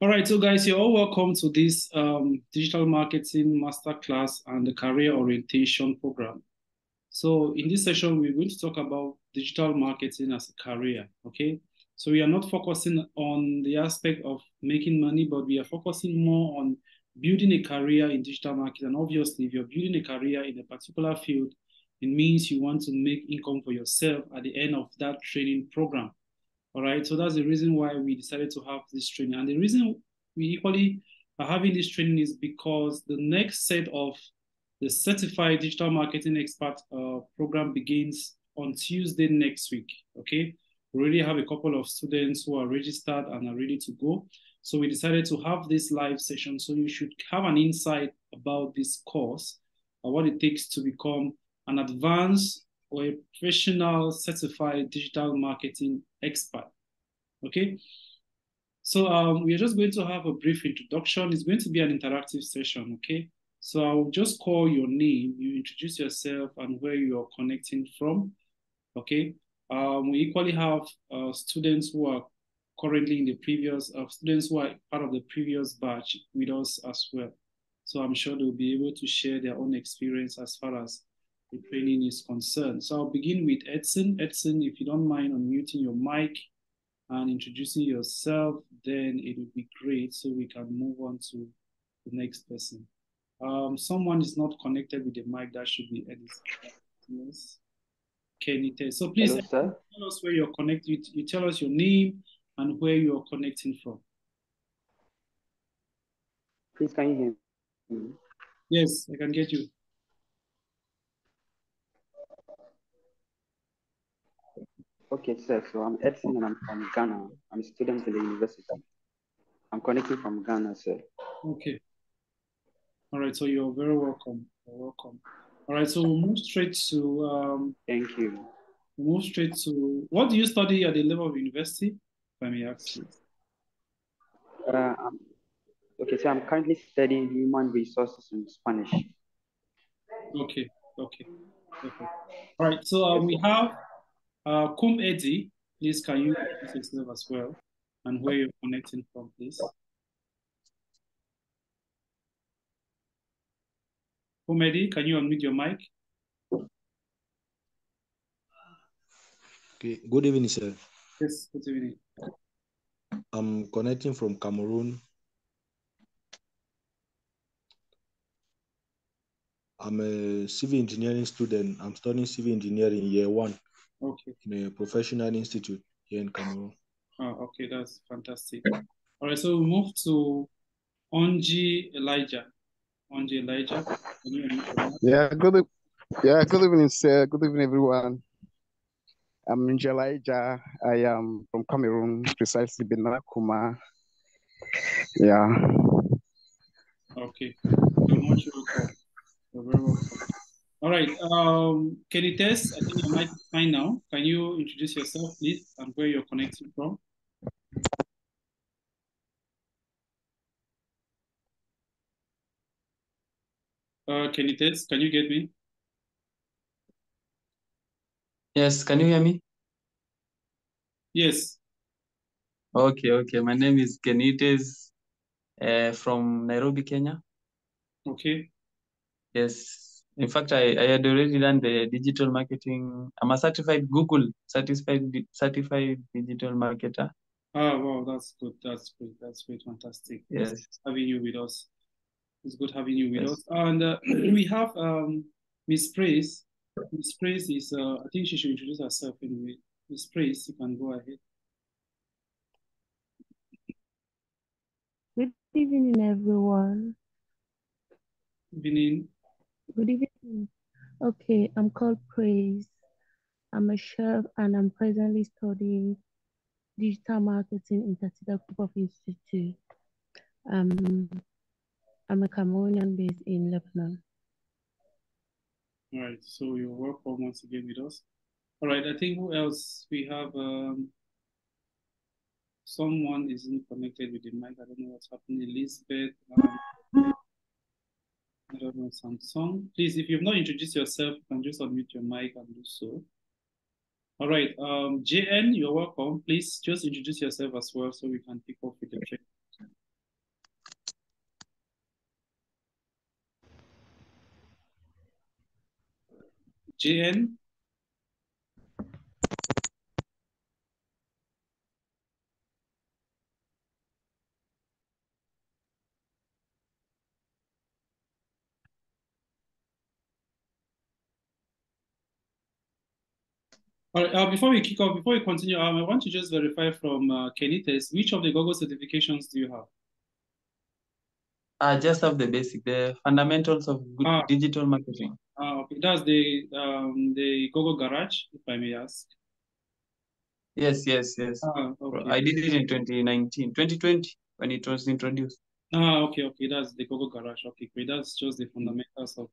All right, so guys, you're all welcome to this digital marketing masterclass and the career orientation program. So in this session, we're going to talk about digital marketing as a career, okay? So we are not focusing on the aspect of making money, but we are focusing more on building a career in digital marketing. And obviously, if you're building a career in a particular field, it means you want to make income for yourself at the end of that training program. All right, so that's the reason why we decided to have this training. And the reason we equally are having this training is because the next set of the Certified Digital Marketing Expert program begins on Tuesday next week. Okay, we already have a couple of students who are registered and are ready to go. So we decided to have this live session. So you should have an insight about this course and what it takes to become an advanced or a professional certified digital marketing expert. Okay, so we're just going to have a brief introduction. It's going to be an interactive session. Okay, so I'll just call your name, you introduce yourself and where you're connecting from. Okay, we equally have students who are currently in the previous, students who are part of the previous batch with us as well. So I'm sure they'll be able to share their own experience as far as the training is concerned. So I'll begin with Edson. Edson, if you don't mind unmuting your mic and introducing yourself, then it would be great so we can move on to the next person. Someone is not connected with the mic. That should be Edison. Yes. Kenite. So please Hello, tell us where you're connected. You tell us your name and where you're connecting from. please can you hear me? Yes, I can get you. Okay, sir. So I'm Edson and I'm from Ghana. I'm a student in the university. I'm connecting from Ghana, sir. Okay. All right. So you're very welcome. You're welcome. All right. So we'll move straight to Thank you. what do you study at the level of university, if I may ask you? Okay, so I'm currently studying human resources in Spanish. Okay. Okay. Perfect. All right. So Yes, we sir. have Kum Eddie. Please, can you introduce yourself as well and where you're connecting from, please? Kum Eddie, can you unmute your mic? Okay, good evening, sir. Yes, good evening. I'm connecting from Cameroon. I'm a civil engineering student. I'm studying civil engineering year 1 Okay. in a professional institute here in Cameroon. Oh, okay, that's fantastic. All right, so we move to Onji Elijah. Onji Elijah, can you unmute your mic? Good evening, sir. Good evening, everyone. I'm Elijah. I am from Cameroon, precisely Benakuma. Yeah. Okay, you're much welcome. You're very welcome. All right, can you test? I think your mic is fine now. Can you introduce yourself, please, and where you're connecting from? Can you test? Can you get me? Yes, can you hear me? Yes. Okay. My name is Kenites from Nairobi, Kenya. Okay. Yes. In fact, I had already done the digital marketing. I'm a certified certified digital marketer. Ah, wow, that's good. That's great. That's great. Fantastic. Yes. It's having you with us. It's good having you with Yes. us. And we have Miss Praise. Miss Praise is, I think she should introduce herself anyway. Miss Praise, you can go ahead. Good evening, everyone. Good evening. Good evening. Okay, I'm called Praise. I'm a chef and I'm presently studying digital marketing in Tatida Group of Institute. I'm a Cameroonian based in Lebanon. All right, so you're welcome once again with us. All right, I think who else? We have someone isn't connected with the mic. I don't know what's happening. Elizabeth, I don't know, Samsung. Please, if you've not introduced yourself, you can just unmute your mic and do so. All right, JN, you're welcome. Please just introduce yourself as well so we can pick up with the train. JN? All right, before we kick off, before we continue, I want to just verify from Kenites, which of the Google certifications do you have? I just have the basic, the fundamentals of good digital marketing. Okay, that's the Google Garage, if I may ask. Yes. Okay. I did it in 2020, when it was introduced. Okay, that's the Google Garage. Okay, great. That's just the fundamentals of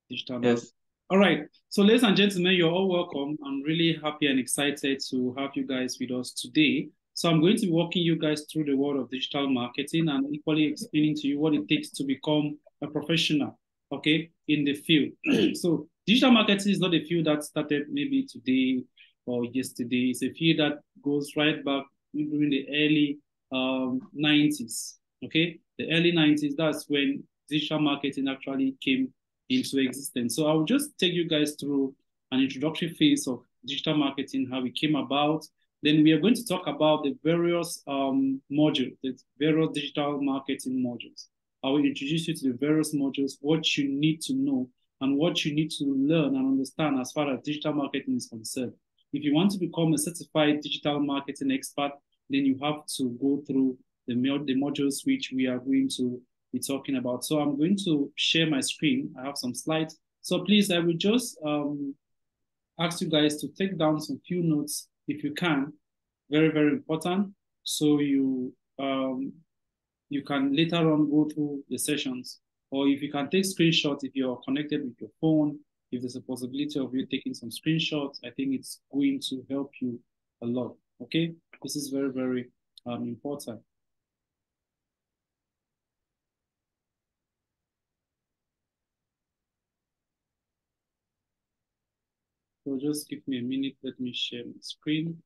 digital marketing. Yes. All right. So, ladies and gentlemen, you're all welcome. I'm really happy and excited to have you guys with us today. So, I'm going to be walking you guys through the world of digital marketing and equally explaining to you what it takes to become a professional, okay, in the field. So, digital marketing is not a field that started maybe today or yesterday. It's a field that goes right back during the early 90s, okay? The early 90s, that's when digital marketing actually came into existence. So I'll just take you guys through an introductory phase of digital marketing, how it came about. Then we are going to talk about the various modules, the various digital marketing modules. I will introduce you to the various modules, what you need to know and what you need to learn and understand as far as digital marketing is concerned. If you want to become a certified digital marketing expert, then you have to go through the modules which we are going to be talking about. So I'm going to share my screen. I have some slides. So please, I will just ask you guys to take down some few notes if you can. Very, very important. So you can later on go through the sessions. Or if you can take screenshots if you're connected with your phone, if there's a possibility of you taking some screenshots, I think it's going to help you a lot. Okay? This is very, very important. So just give me a minute. Let me share my screen.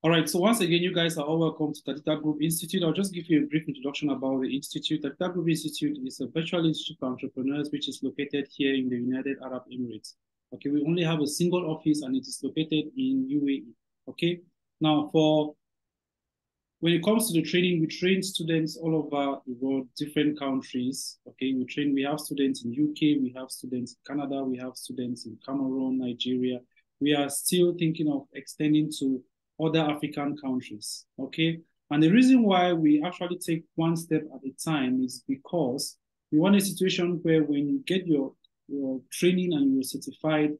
All right, so once again, you guys are all welcome to Tatita Group Institute. I'll just give you a brief introduction about the institute. Tatita Group Institute is a virtual institute for entrepreneurs, which is located here in the United Arab Emirates. Okay, we only have a single office and it is located in UAE. Okay, now when it comes to the training, we train students all over the world, different countries. Okay, we have students in UK, we have students in Canada, we have students in Cameroon, Nigeria. We are still thinking of extending to other African countries, okay? And the reason why we actually take one step at a time is because we want a situation where when you get your training and you're certified,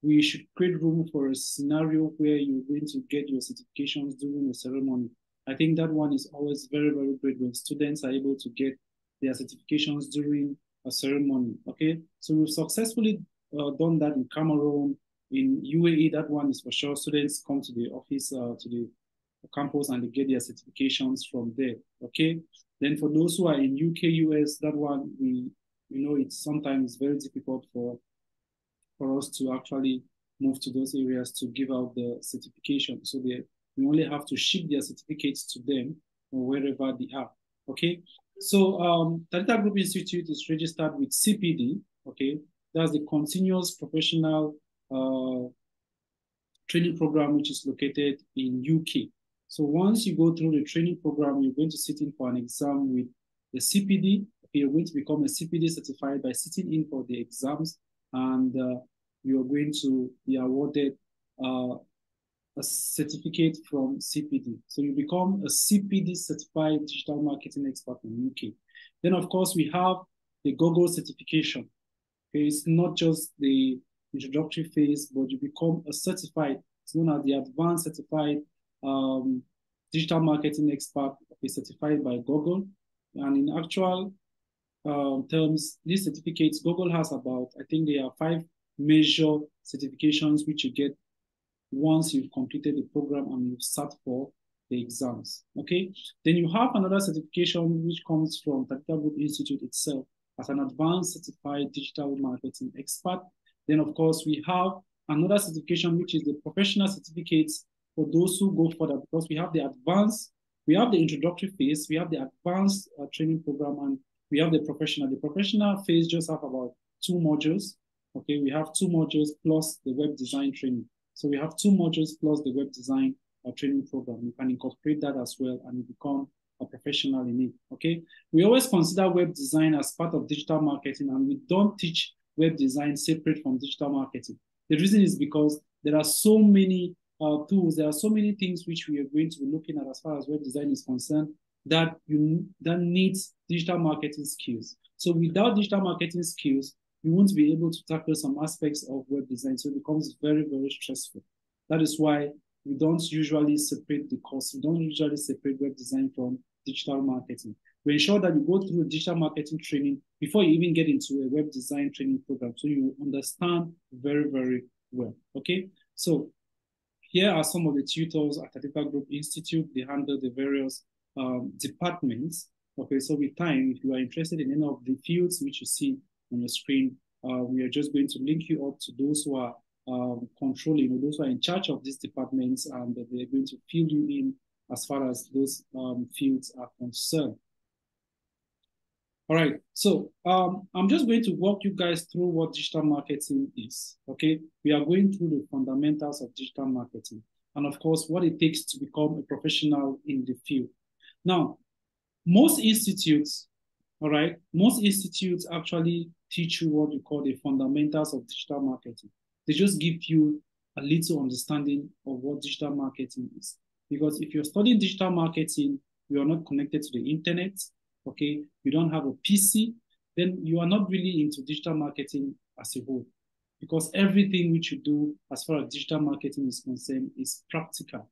we should create room for a scenario where you're going to get your certifications during a ceremony. I think that one is always very, very great when students are able to get their certifications during a ceremony, okay? So we've successfully done that in Cameroon, in UAE, that one is for sure. Students come to the office, to the campus, and they get their certifications from there. Okay. Then for those who are in UK, US, that one it's sometimes very difficult for us to actually move to those areas to give out the certification. So we only have to ship their certificates to them or wherever they are. Okay. So Tatita Group Institute is registered with CPD. Okay. That's the Continuous Professional training program, which is located in UK. So once you go through the training program, you're going to sit in for an exam with the CPD. Okay, you're going to become a CPD certified by sitting in for the exams, and you're going to be awarded a certificate from CPD. So you become a CPD certified digital marketing expert in UK. Then, of course, we have the Google certification. Okay, it's not just the introductory phase, but you become a certified, it's known as the advanced certified digital marketing expert, okay, certified by Google. And in actual terms, these certificates, Google has about, I think there are major certifications which you get once you've completed the program and you've sat for the exams. Okay. Then you have another certification which comes from Tactical Group Institute itself as an advanced certified digital marketing expert. Then, of course, we have another certification which is the professional certificates for those who go further, because we have the advanced, we have the introductory phase, we have the advanced training program, and we have the professional. The professional phase just have about 2 modules. Okay, we have 2 modules plus the web design training. So we have 2 modules plus the web design training program. You can incorporate that as well and you become a professional in it, okay? We always consider web design as part of digital marketing, and we don't teach web design separate from digital marketing. The reason is because there are so many tools, there are so many things which we are going to be looking at as far as web design is concerned that needs digital marketing skills. So without digital marketing skills, you won't be able to tackle some aspects of web design. So it becomes very, very stressful. That is why we don't usually separate the course. We don't usually separate web design from digital marketing. We ensure that you go through digital marketing training before you even get into a web design training program, so you understand very, very well, okay? So here are some of the tutors at Tactical Group Institute. They handle the various departments, okay? So with time, if you are interested in any of the fields which you see on your screen, we are just going to link you up to those who are controlling, those who are in charge of these departments, and they're going to fill you in as far as those fields are concerned. All right, so I'm just going to walk you guys through what digital marketing is, okay? We are going through the fundamentals of digital marketing and, of course, what it takes to become a professional in the field. Now, most institutes, all right, most institutes actually teach you what you call the fundamentals of digital marketing. They just give you a little understanding of what digital marketing is. Because if you're studying digital marketing, you are not connected to the internet, okay? You don't have a PC, then you are not really into digital marketing as a whole. Because everything which you do as far as digital marketing is concerned is practical,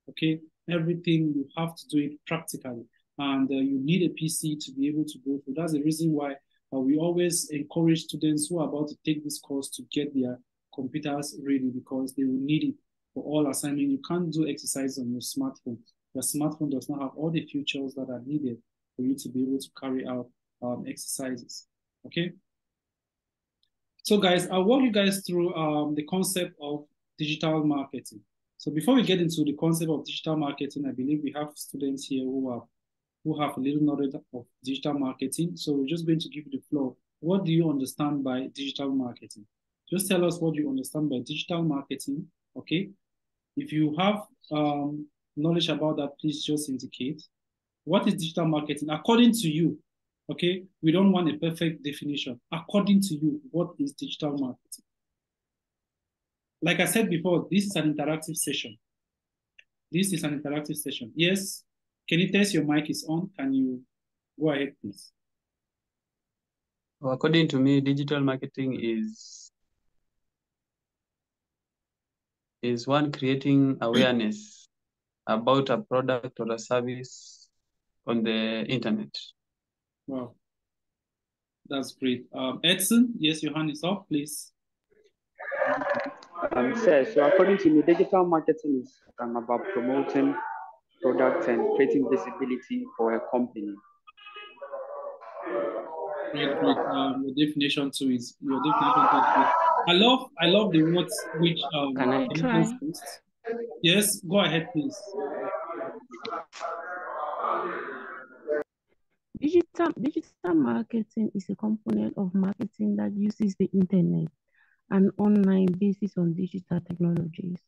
okay? Everything, you have to do it practically. And you need a PC to be able to go through. That's the reason why we always encourage students who are about to take this course to get their computers ready, because they will need it for all assignments. You can't do exercise on your smartphone. Your smartphone does not have all the features that are needed for you to be able to carry out exercises, okay? So guys, I'll walk you guys through the concept of digital marketing. So before we get into the concept of digital marketing, I believe we have students here who have a little knowledge of digital marketing. So we're just going to give you the floor. What do you understand by digital marketing? Just tell us what you understand by digital marketing, okay? If you have knowledge about that, please just indicate. What is digital marketing? According to you, okay? We don't want a perfect definition. According to you, what is digital marketing? Like I said before, this is an interactive session. This is an interactive session. Yes, can you test your mic is on? Can you go ahead, please? Well, according to me, digital marketing is one creating awareness about a product or a service on the internet. Wow, that's great. Edson, yes, your hand is up, please. So according to me, digital marketing is about promoting products and creating visibility for a company. Great. Your definition too is great. I love the words which Can I try? Yes, go ahead, please. Digital marketing is a component of marketing that uses the internet and online basis on digital technologies.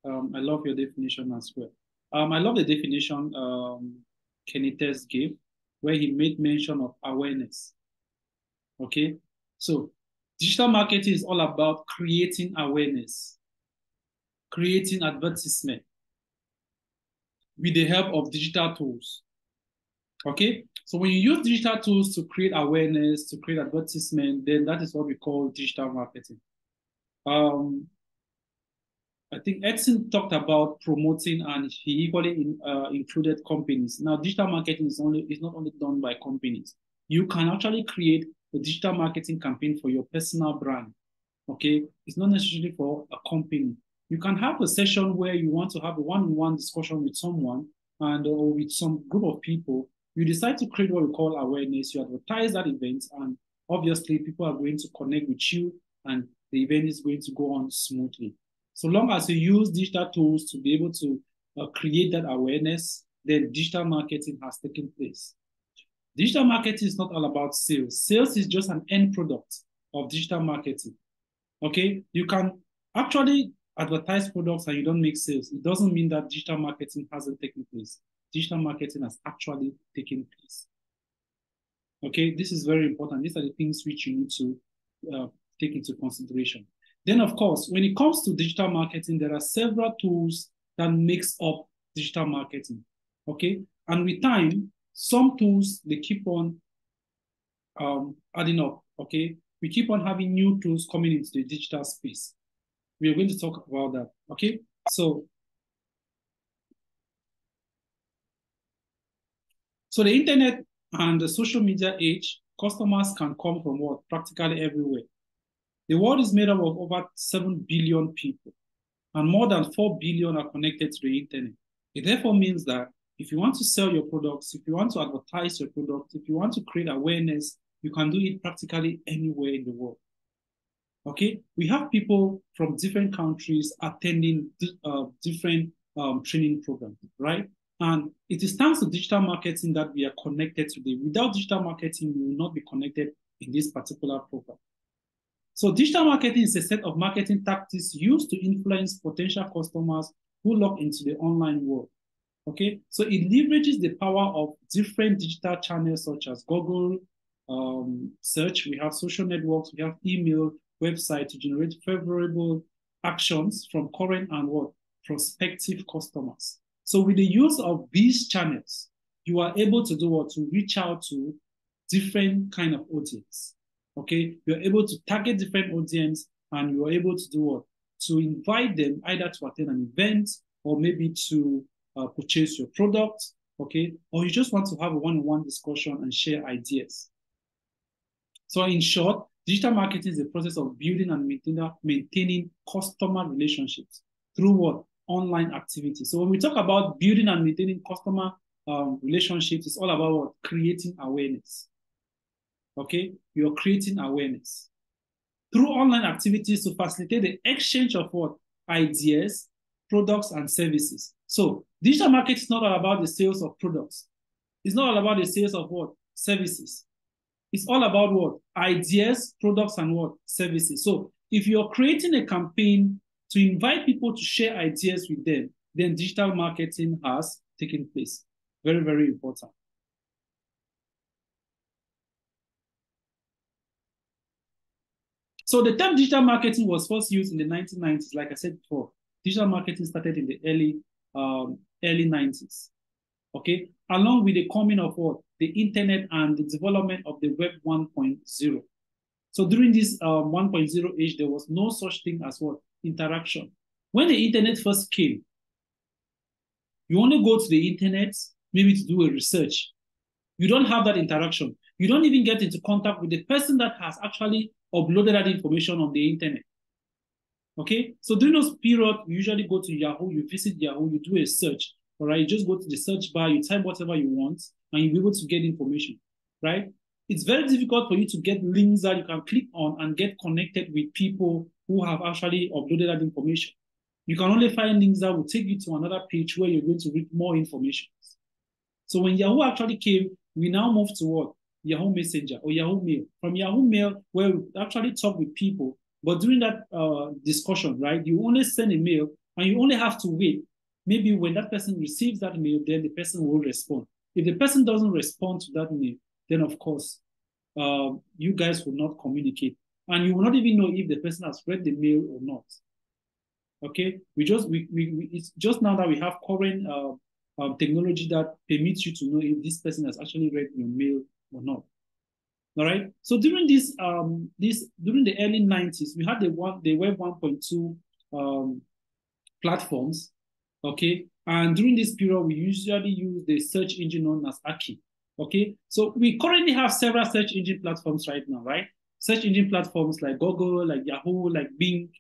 I love your definition as well. I love the definition Kenitez gave, where he made mention of awareness. Okay, so digital marketing is all about creating awareness, creating advertisement with the help of digital tools. Okay, so when you use digital tools to create awareness, to create advertisement, then that is what we call digital marketing. I think Edson talked about promoting, and he equally included companies. Now, digital marketing is not only done by companies. You can actually create a digital marketing campaign for your personal brand. Okay, it's not necessarily for a company. You can have a session where you want to have a one-on-one discussion with someone and or with some group of people. You decide to create what we call awareness. You advertise that event, and obviously people are going to connect with you, and the event is going to go on smoothly. So long as you use digital tools to be able to create that awareness, then digital marketing has taken place. Digital marketing is not all about sales. Sales is just an end product of digital marketing. Okay, you can actually advertise products and you don't make sales. It doesn't mean that digital marketing hasn't taken place. Digital marketing has actually taken place. Okay, this is very important. These are the things which you need to take into consideration. Then, of course, when it comes to digital marketing, there are several tools that makes up digital marketing. Okay, and with time, some tools, they keep on adding up. Okay, we keep on having new tools coming into the digital space. We are going to talk about that. Okay, so the internet and the social media age, customers can come from what? Practically everywhere. The world is made up of over 7 billion people, and more than 4 billion are connected to the internet. It therefore means that if you want to sell your products, if you want to advertise your product, if you want to create awareness, you can do it practically anywhere in the world. Okay, we have people from different countries attending different training programs, right? And it is thanks to digital marketing that we are connected today. Without digital marketing, we will not be connected in this particular program. So digital marketing is a set of marketing tactics used to influence potential customers who log into the online world. Okay, so it leverages the power of different digital channels such as Google search, we have social networks, we have email, website to generate favorable actions from current and what? Prospective customers. So with the use of these channels, you are able to do what? To reach out to different kind of audience. Okay, you're able to target different audience and you're able to do what? To invite them either to attend an event or maybe to purchase your product, okay? Or you just want to have a one-on-one discussion and share ideas. So in short, digital marketing is the process of building and maintaining customer relationships through what? Online activity. So when we talk about building and maintaining customer relationships, it's all about what? Creating awareness. Okay, you're creating awareness through online activities to facilitate the exchange of what? Ideas, products, and services. So digital marketing is not all about the sales of products. It's not all about the sales of what? Services. It's all about what? Ideas, products, and what? Services. So if you're creating a campaign to invite people to share ideas with them, then digital marketing has taken place. Very, very important. So the term digital marketing was first used in the 1990s. Like I said before, digital marketing started in the early 90s. Okay, along with the coming of what? The internet and the development of the web 1.0. So during this 1.0 age, there was no such thing as what? Interaction. When the internet first came, you only go to the internet maybe to do a research. You don't have that interaction. You don't even get into contact with the person that has actually uploaded that information on the internet. Okay, so during those periods, you usually go to Yahoo, you visit Yahoo, you do a search, all right? You just go to the search bar, you type whatever you want, and you'll be able to get information, right? It's very difficult for you to get links that you can click on and get connected with people who have actually uploaded that information. You can only find links that will take you to another page where you're going to read more information. So when Yahoo actually came, we now move to what? Yahoo Messenger or Yahoo Mail. From Yahoo Mail, where we actually talk with people, but during that discussion, right, you only send a mail and you only have to wait. Maybe when that person receives that mail, then the person will respond. If the person doesn't respond to that mail, then of course, you guys will not communicate. And you will not even know if the person has read the mail or not. Okay, it's just now that we have current technology that permits you to know if this person has actually read your mail or not. All right. So during during the early 90s, we had the Web 1.2 platforms. Okay. And during this period, we usually use the search engine known as Aki. Okay, so we currently have several search engine platforms right now, right? Search engine platforms like Google, like Yahoo, like Bing.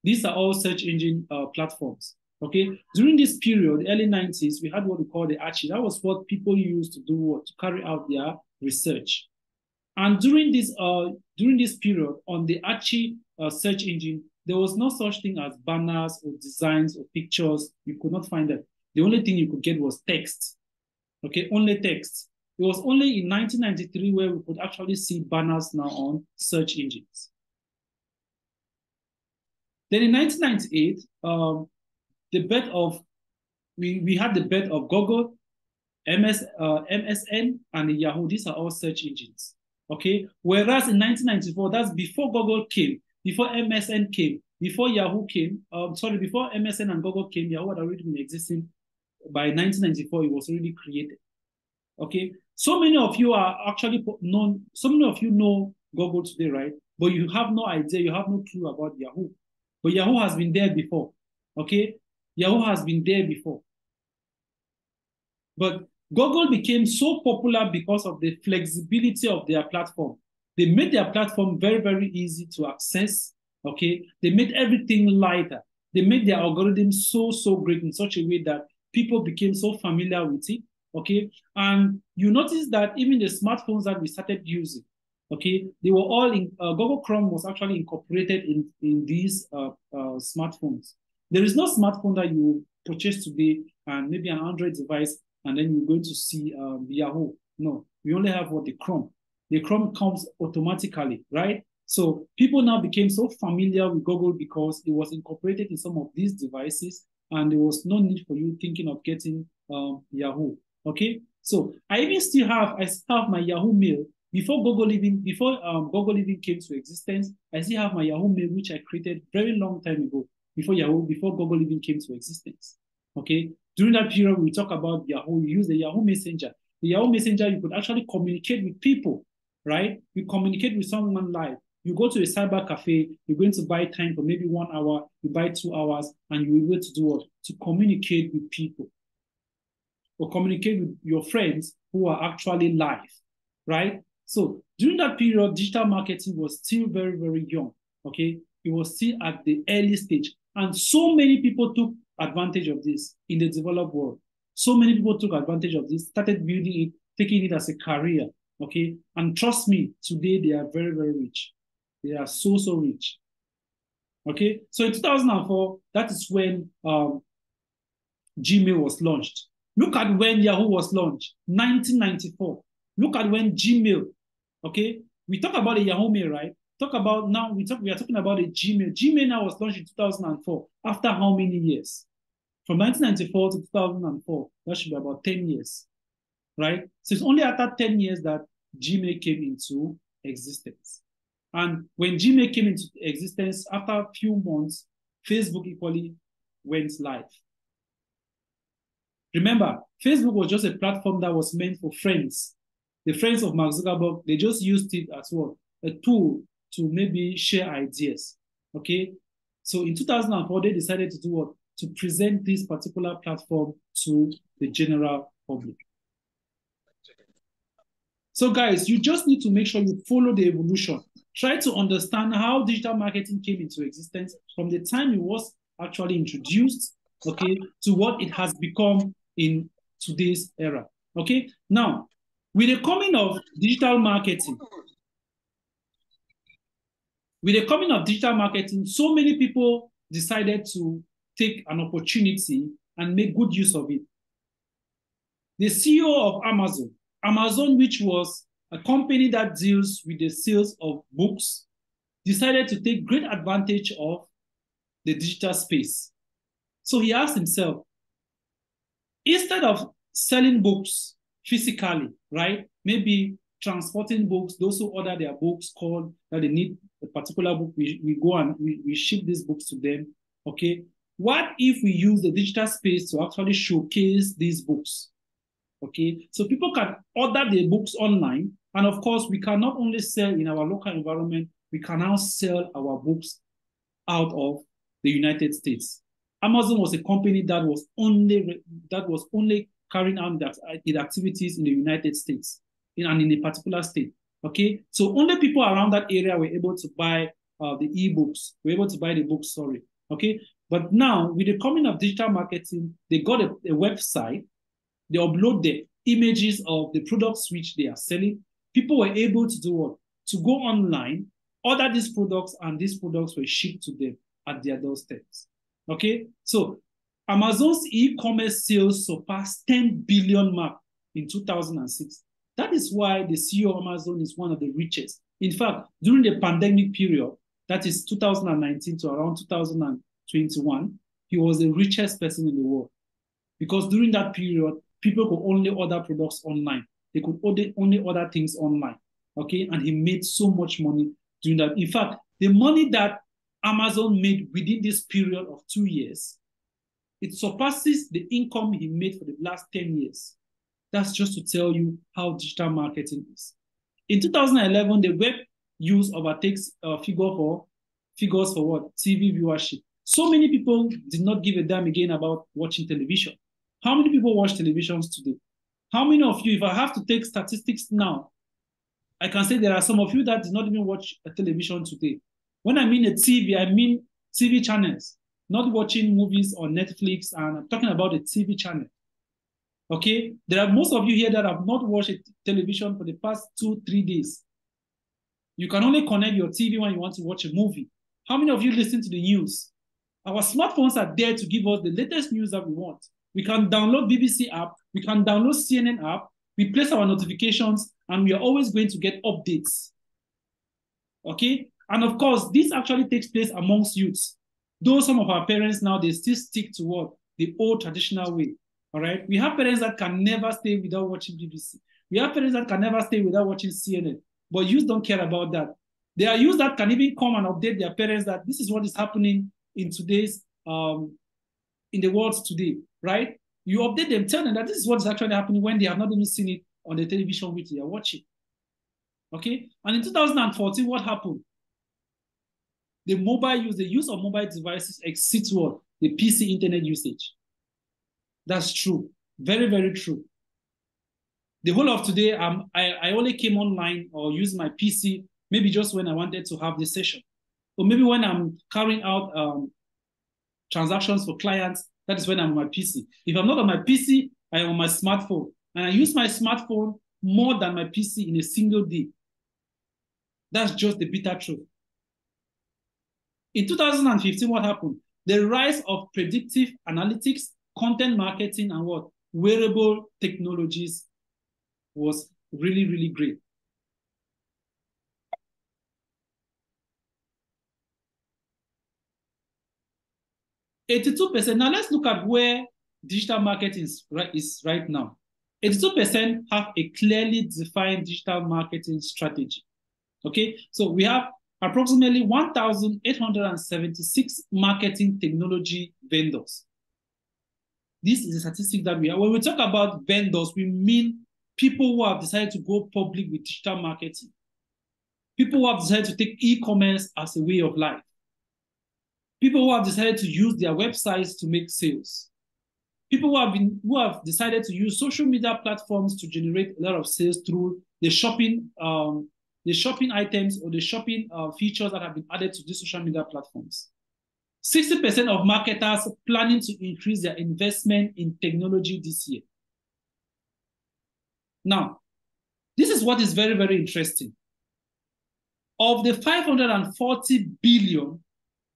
These are all search engine platforms. Okay, during this period, the early 90s, we had what we call the Archie. That was what people used to do what, to carry out their research. And during this period on the Archie search engine, there was no such thing as banners or designs or pictures. You could not find that. The only thing you could get was text. Okay, only text. It was only in 1993 where we could actually see banners now on search engines. Then in 1998, the birth of we had the birth of Google, MSN, and Yahoo. These are all search engines. Okay, whereas in 1994, that's before Google came, before MSN came, before Yahoo came. Before MSN and Google came, Yahoo had already been existing. By 1994, it was already created. Okay, so many of you are actually known. So many of you know Google today, right? But you have no idea. You have no clue about Yahoo. But Yahoo has been there before. Okay, Yahoo has been there before. But Google became so popular because of the flexibility of their platform. They made their platform very, very easy to access. Okay, they made everything lighter. They made their algorithm so great in such a way that people became so familiar with it. Okay, and you notice that even the smartphones that we started using, okay, they were all in Google Chrome was actually incorporated in these smartphones. There is no smartphone that you purchase today and maybe an Android device and then you're going to see Yahoo. No, we only have what, the Chrome. The Chrome comes automatically, right? So people now became so familiar with Google because it was incorporated in some of these devices and there was no need for you thinking of getting Yahoo. Okay, so I still have my Yahoo Mail before Google even came to existence. I still have my Yahoo Mail, which I created very long time ago before Google even came to existence. Okay, during that period, we talk about Yahoo. You use the Yahoo Messenger. The Yahoo Messenger, you could actually communicate with people, right? You communicate with someone live. You go to a cyber cafe, you're going to buy time for maybe 1 hour, you buy 2 hours, and you're able to do what? To communicate with people or communicate with your friends who are actually live, right? So during that period, digital marketing was still very, very young, okay? It was still at the early stage. And so many people took advantage of this in the developed world. So many people took advantage of this, started building it, taking it as a career, okay? And trust me, today they are very, very rich. They are so rich, okay? So in 2004, that is when Gmail was launched. Look at when Yahoo was launched, 1994. Look at when Gmail, okay? We talk about a Yahoo Mail, right? We are talking about a Gmail. Gmail now was launched in 2004. After how many years? From 1994 to 2004, that should be about 10 years, right? So it's only after 10 years that Gmail came into existence. And when Gmail came into existence, after a few months, Facebook equally went live. Remember, Facebook was just a platform that was meant for friends. The friends of Mark Zuckerberg, they just used it as well, a tool to maybe share ideas, okay? So in 2004, they decided to do what? To present this particular platform to the general public. So guys, you just need to make sure you follow the evolution. Try to understand how digital marketing came into existence from the time it was actually introduced, okay, to what it has become in today's era, okay? Now, with the coming of digital marketing, so many people decided to take an opportunity and make good use of it. The CEO of Amazon, which was a company that deals with the sales of books, decided to take great advantage of the digital space. So he asked himself, instead of selling books physically, right? Maybe transporting books, those who order their books call that they need a particular book, we go and we ship these books to them, okay? What if we use the digital space to actually showcase these books, okay? So people can order their books online, and of course, we can not only sell in our local environment, we can now sell our books out of the United States. Amazon was a company that was only carrying out the activities in the United States and in a particular state. Okay, so only people around that area were able to buy the e-books, were able to buy the books, sorry. Okay, but now with the coming of digital marketing, they got a website, they upload the images of the products which they are selling. People were able to do what? To go online, order these products, and these products were shipped to them at their doorsteps. Okay, so Amazon's e-commerce sales surpassed 10 billion mark in 2006. That is why the CEO of Amazon is one of the richest. In fact, during the pandemic period, that is 2019 to around 2021, he was the richest person in the world. Because during that period, people could only order products online. They could only order things online. Okay, and he made so much money doing that. In fact, the money that Amazon made within this period of 2 years, it surpasses the income he made for the last 10 years. That's just to tell you how digital marketing is. In 2011, the web use overtakes figures for what? TV viewership. So many people did not give a damn again about watching television. How many people watch televisions today? How many of you, if I have to take statistics now, I can say there are some of you that did not even watch a television today. When I mean a TV, I mean TV channels, not watching movies on Netflix, and I'm talking about a TV channel. Okay, there are most of you here that have not watched a television for the past 2-3 days. You can only connect your TV when you want to watch a movie. How many of you listen to the news? Our smartphones are there to give us the latest news that we want. We can download BBC app, we can download CNN app, we place our notifications, and we are always going to get updates. Okay, and of course, this actually takes place amongst youths. Though some of our parents now, they still stick to what? The old traditional way. All right, we have parents that can never stay without watching BBC. We have parents that can never stay without watching CNN. But youth don't care about that. There are youth that can even come and update their parents that this is what is happening in today's in the world today, right? You update them, tell them that this is what is actually happening when they have not even seen it on the television which they are watching. Okay, and in 2014, what happened? The use of mobile devices exceeds what? The PC internet usage. That's true. Very, very true. The whole of today, I only came online or used my PC maybe just when I wanted to have this session. Or maybe when I'm carrying out transactions for clients, that is when I'm on my PC. If I'm not on my PC, I am on my smartphone. And I use my smartphone more than my PC in a single day. That's just the bitter truth. In 2015, what happened? The rise of predictive analytics, content marketing, and what? Wearable technologies was really, really great. %. Now let's look at where digital marketing is right now. 82% have a clearly defined digital marketing strategy. Okay, so we have approximately 1,876 marketing technology vendors. This is a statistic that we have. When we talk about vendors, we mean people who have decided to go public with digital marketing. People who have decided to take e-commerce as a way of life. People who have decided to use their websites to make sales. People who have decided to use social media platforms to generate a lot of sales through the shopping items or the shopping features that have been added to these social media platforms. 60% of marketers planning to increase their investment in technology this year. Now, this is what is very, very interesting. Of the 540 billion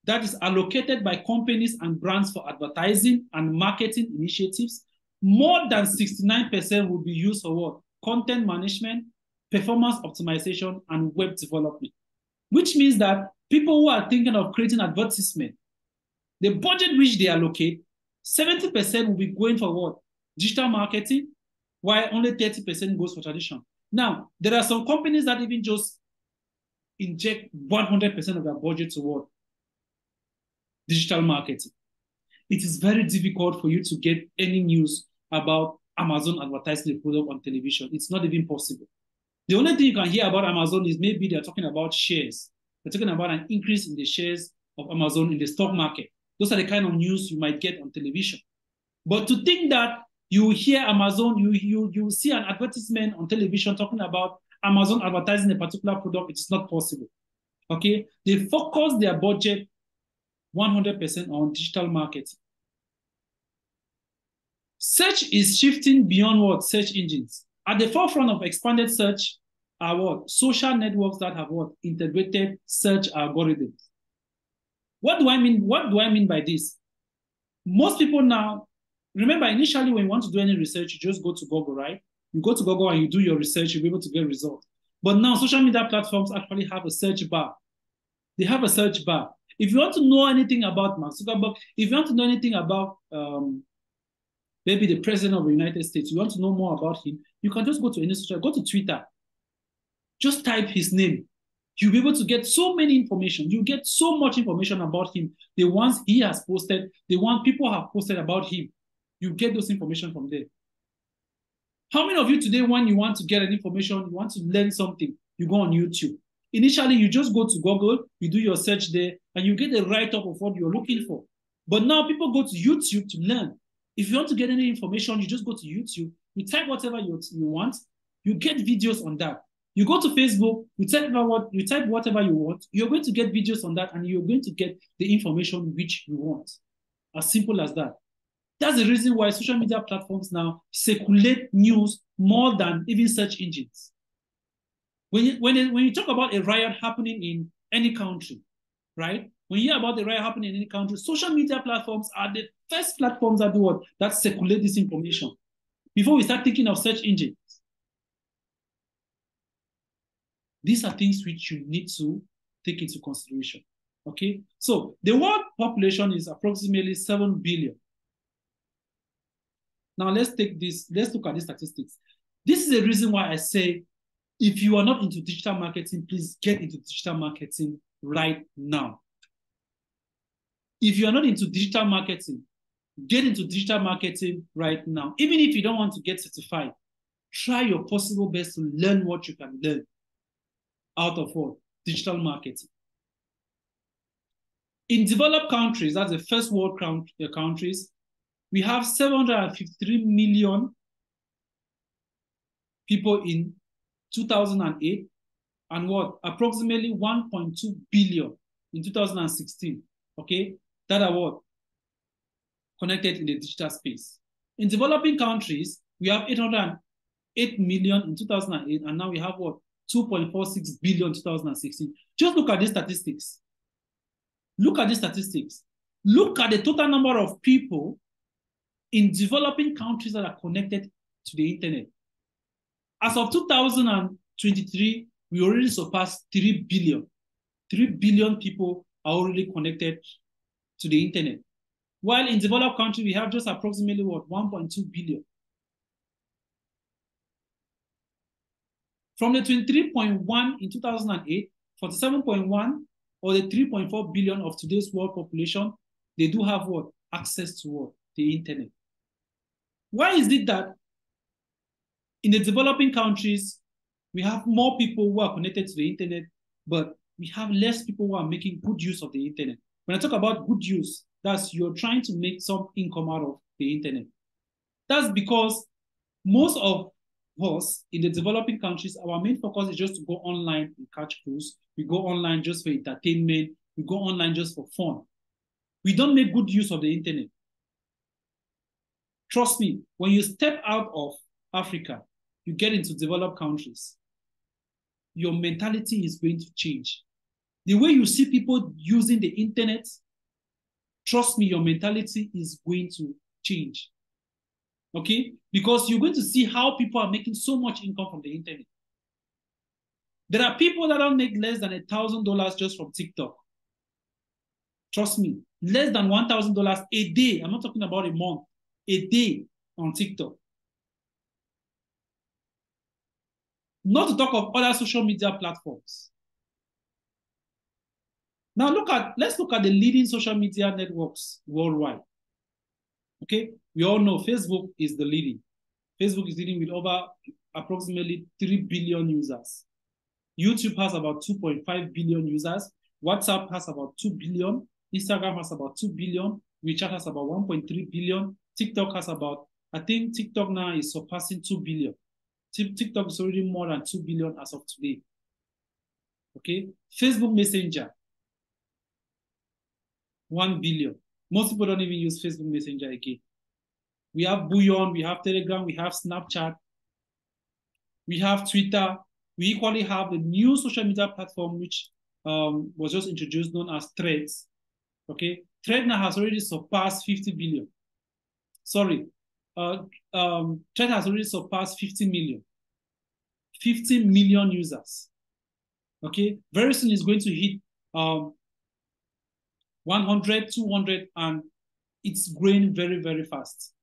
that is allocated by companies and brands for advertising and marketing initiatives, more than 69% will be used for what? Content management, performance optimization, and web development. Which means that people who are thinking of creating advertisement, the budget which they allocate, 70% will be going for what? Digital marketing, while only 30% goes for traditional. Now, there are some companies that even just inject 100% of their budget toward digital marketing. It is very difficult for you to get any news about Amazon advertising a product on television. It's not even possible. The only thing you can hear about Amazon is maybe they're talking about shares. They're talking about an increase in the shares of Amazon in the stock market. Those are the kind of news you might get on television. But to think that You hear Amazon, you see an advertisement on television talking about Amazon advertising a particular product. It's not possible. Okay? They focus their budget 100% on digital marketing. Search is shifting beyond what? Search engines. At the forefront of expanded search are what? Social networks that have what? Integrated search algorithms. What do I mean? What do I mean by this? Most people now, remember initially when you want to do any research, you just go to Google, right? You go to Google and you do your research, you'll be able to get results. But now social media platforms actually have a search bar. They have a search bar. If you want to know anything about Mark Zuckerberg, if you want to know anything about maybe the president of the United States, you want to know more about him, you can just go to any social, go to Twitter. Just type his name. You'll be able to get so many information. You get so much information about him. The ones he has posted, the ones people have posted about him. You get those information from there. How many of you today, when you want to get an information, you want to learn something, you go on YouTube? Initially, you just go to Google, you do your search there, and you get a write-up of what you're looking for. But now people go to YouTube to learn. If you want to get any information, you just go to YouTube, you type whatever you want, you get videos on that. You go to Facebook, you type whatever you want, you're going to get videos on that, and you're going to get the information which you want. As simple as that. That's the reason why social media platforms now circulate news more than even search engines. When you talk about a riot happening in any country, right? When you hear about the riot happening in any country, social media platforms are the first platforms that circulate this information before we start thinking of search engines. These are things which you need to take into consideration. Okay, so the world population is approximately 7 billion. Now let's look at these statistics. This is the reason why I say, if you are not into digital marketing, please get into digital marketing right now. If you are not into digital marketing, get into digital marketing right now. Even if you don't want to get certified, try your possible best to learn what you can learn out of what? Digital marketing. In developed countries, that's the first world countries, we have 753 million people in 2008 and what? Approximately 1.2 billion in 2016, okay? That are what? Connected in the digital space. In developing countries, we have 808 million in 2008, and now we have what? 2.46 billion in 2016. Just look at these statistics. Look at these statistics. Look at the total number of people in developing countries that are connected to the internet. As of 2023, we already surpassed 3 billion. 3 billion people are already connected to the internet. While in developed countries, we have just approximately what? 1.2 billion. From the 23.1 in 2008, 47.1 or the 3.4 billion of today's world population, they do have what? Access to what? The internet. Why is it that in the developing countries, we have more people who are connected to the internet, but we have less people who are making good use of the internet? When I talk about good use, that's you're trying to make some income out of the internet. That's because most of us in the developing countries, our main focus is just to go online and catch crews. We go online just for entertainment. We go online just for fun. We don't make good use of the internet. Trust me, when you step out of Africa, you get into developed countries, your mentality is going to change. The way you see people using the internet, trust me, your mentality is going to change. Okay? Because you're going to see how people are making so much income from the internet. There are people that don't make less than $1,000 just from TikTok. Trust me, less than $1,000 a day. I'm not talking about a month, a day on TikTok. Not to talk of other social media platforms. Now let's look at the leading social media networks worldwide. Okay, we all know Facebook is the leading. Facebook is leading with over approximately 3 billion users. YouTube has about 2.5 billion users. WhatsApp has about 2 billion. Instagram has about 2 billion. WeChat has about 1.3 billion. TikTok has about I think TikTok now is surpassing 2 billion. TikTok is already more than 2 billion as of today. Okay, Facebook Messenger, 1 billion. Most people don't even use Facebook Messenger again. We have Bouillon, we have Telegram, we have Snapchat, we have Twitter. We equally have the new social media platform, which was just introduced, known as Threads. Okay, Thread now has already surpassed 50 billion. Sorry, Thread has already surpassed 50 million. 50 million users. Okay, very soon it's going to hit 100, 200, and it's growing very, very fast.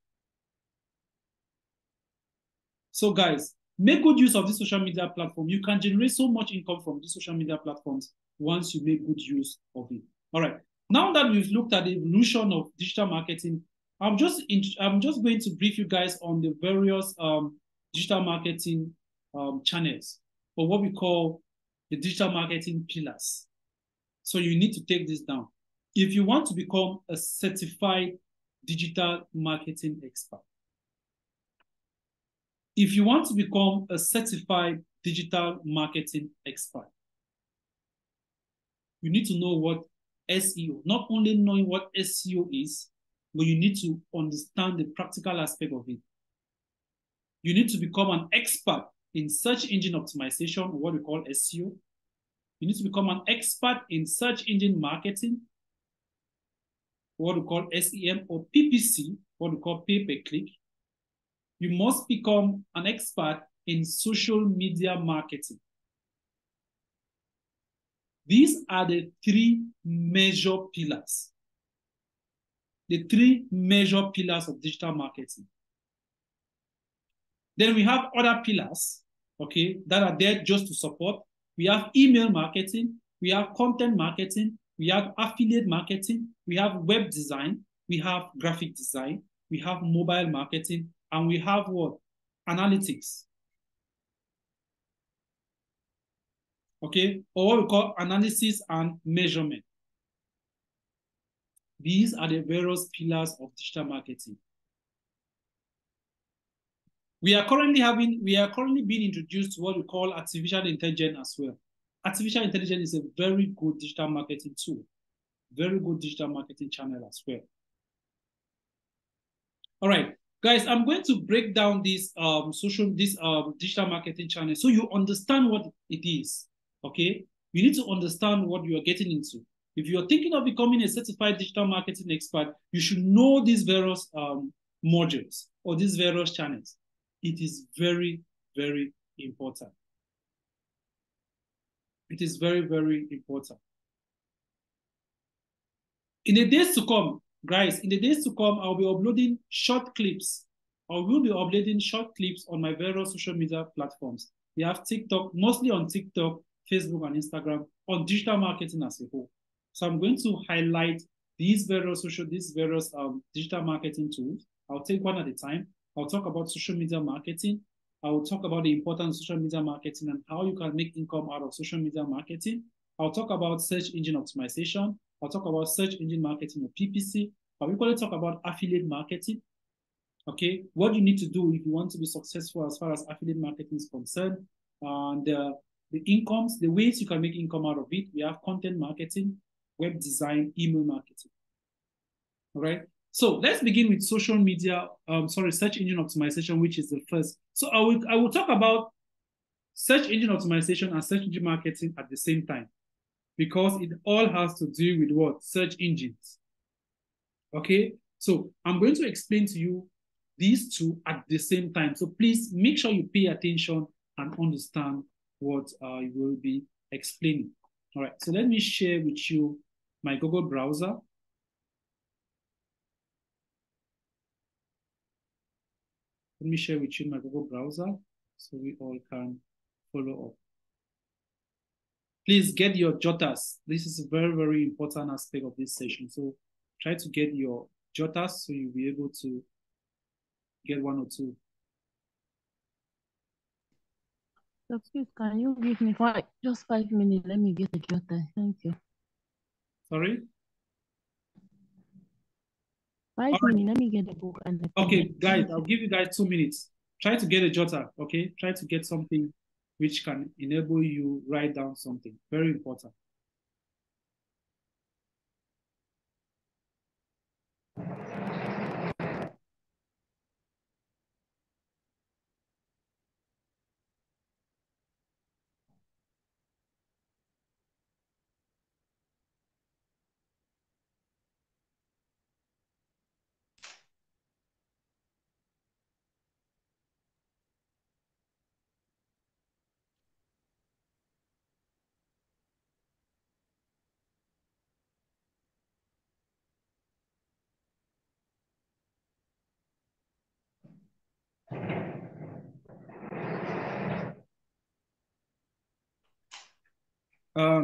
So guys, make good use of this social media platform. You can generate so much income from these social media platforms once you make good use of it. All right. Now that we've looked at the evolution of digital marketing, I'm just going to brief you guys on the various digital marketing channels, or what we call the digital marketing pillars. So you need to take this down. If you want to become a certified digital marketing expert, if you want to become a certified digital marketing expert, you need to know what SEO, not only knowing what SEO is, but you need to understand the practical aspect of it. You need to become an expert in search engine optimization, or what we call SEO. You need to become an expert in search engine marketing, what we call SEM, or PPC, what we call pay-per-click. You must become an expert in social media marketing. These are the three major pillars. The three major pillars of digital marketing. Then we have other pillars, okay, that are there just to support. We have email marketing, we have content marketing, we have affiliate marketing, we have web design, we have graphic design, we have mobile marketing, and we have what? Analytics. Okay, or what we call analysis and measurement. These are the various pillars of digital marketing. We are currently being introduced to what we call artificial intelligence as well. Artificial intelligence is a very good digital marketing tool, very good digital marketing channel as well. All right, guys, I'm going to break down this digital marketing channel so you understand what it is. Okay, you need to understand what you are getting into. If you are thinking of becoming a certified digital marketing expert, you should know these various modules or these various channels. It is very, very important. It is very, very important. In the days to come, guys, in the days to come, I'll be uploading short clips. I will be uploading short clips on my various social media platforms. We have TikTok, mostly on TikTok, Facebook, and Instagram, on digital marketing as a whole. So I'm going to highlight these various digital marketing tools. I'll take one at a time. I'll talk about social media marketing. I will talk about the importance of social media marketing and how you can make income out of social media marketing. I'll talk about search engine optimization. I'll talk about search engine marketing or PPC. I'll equally talk about affiliate marketing. Okay, what you need to do if you want to be successful as far as affiliate marketing is concerned, and the incomes, the ways you can make income out of it. We have content marketing, web design, email marketing. All right. So let's begin with social media, search engine optimization, which is the first. So I will talk about search engine optimization and search engine marketing at the same time, because it all has to do with what? Search engines. Okay. So I'm going to explain to you these two at the same time. So please make sure you pay attention and understand what I will be explaining. All right. So let me share with you my Google browser. Let me share with you my Google browser so we all can follow up. Please get your jotters. This is a very, very important aspect of this session. So try to get your jotters so you'll be able to get one or two. So please, can you give me just 5 minutes? Let me get the jotter. Thank you. Sorry? 5 minutes. Let me get the book and the pen. Okay, guys, I'll give you guys 2 minutes. Try to get a jotter, okay? Try to get something which can enable you write down something. Very important.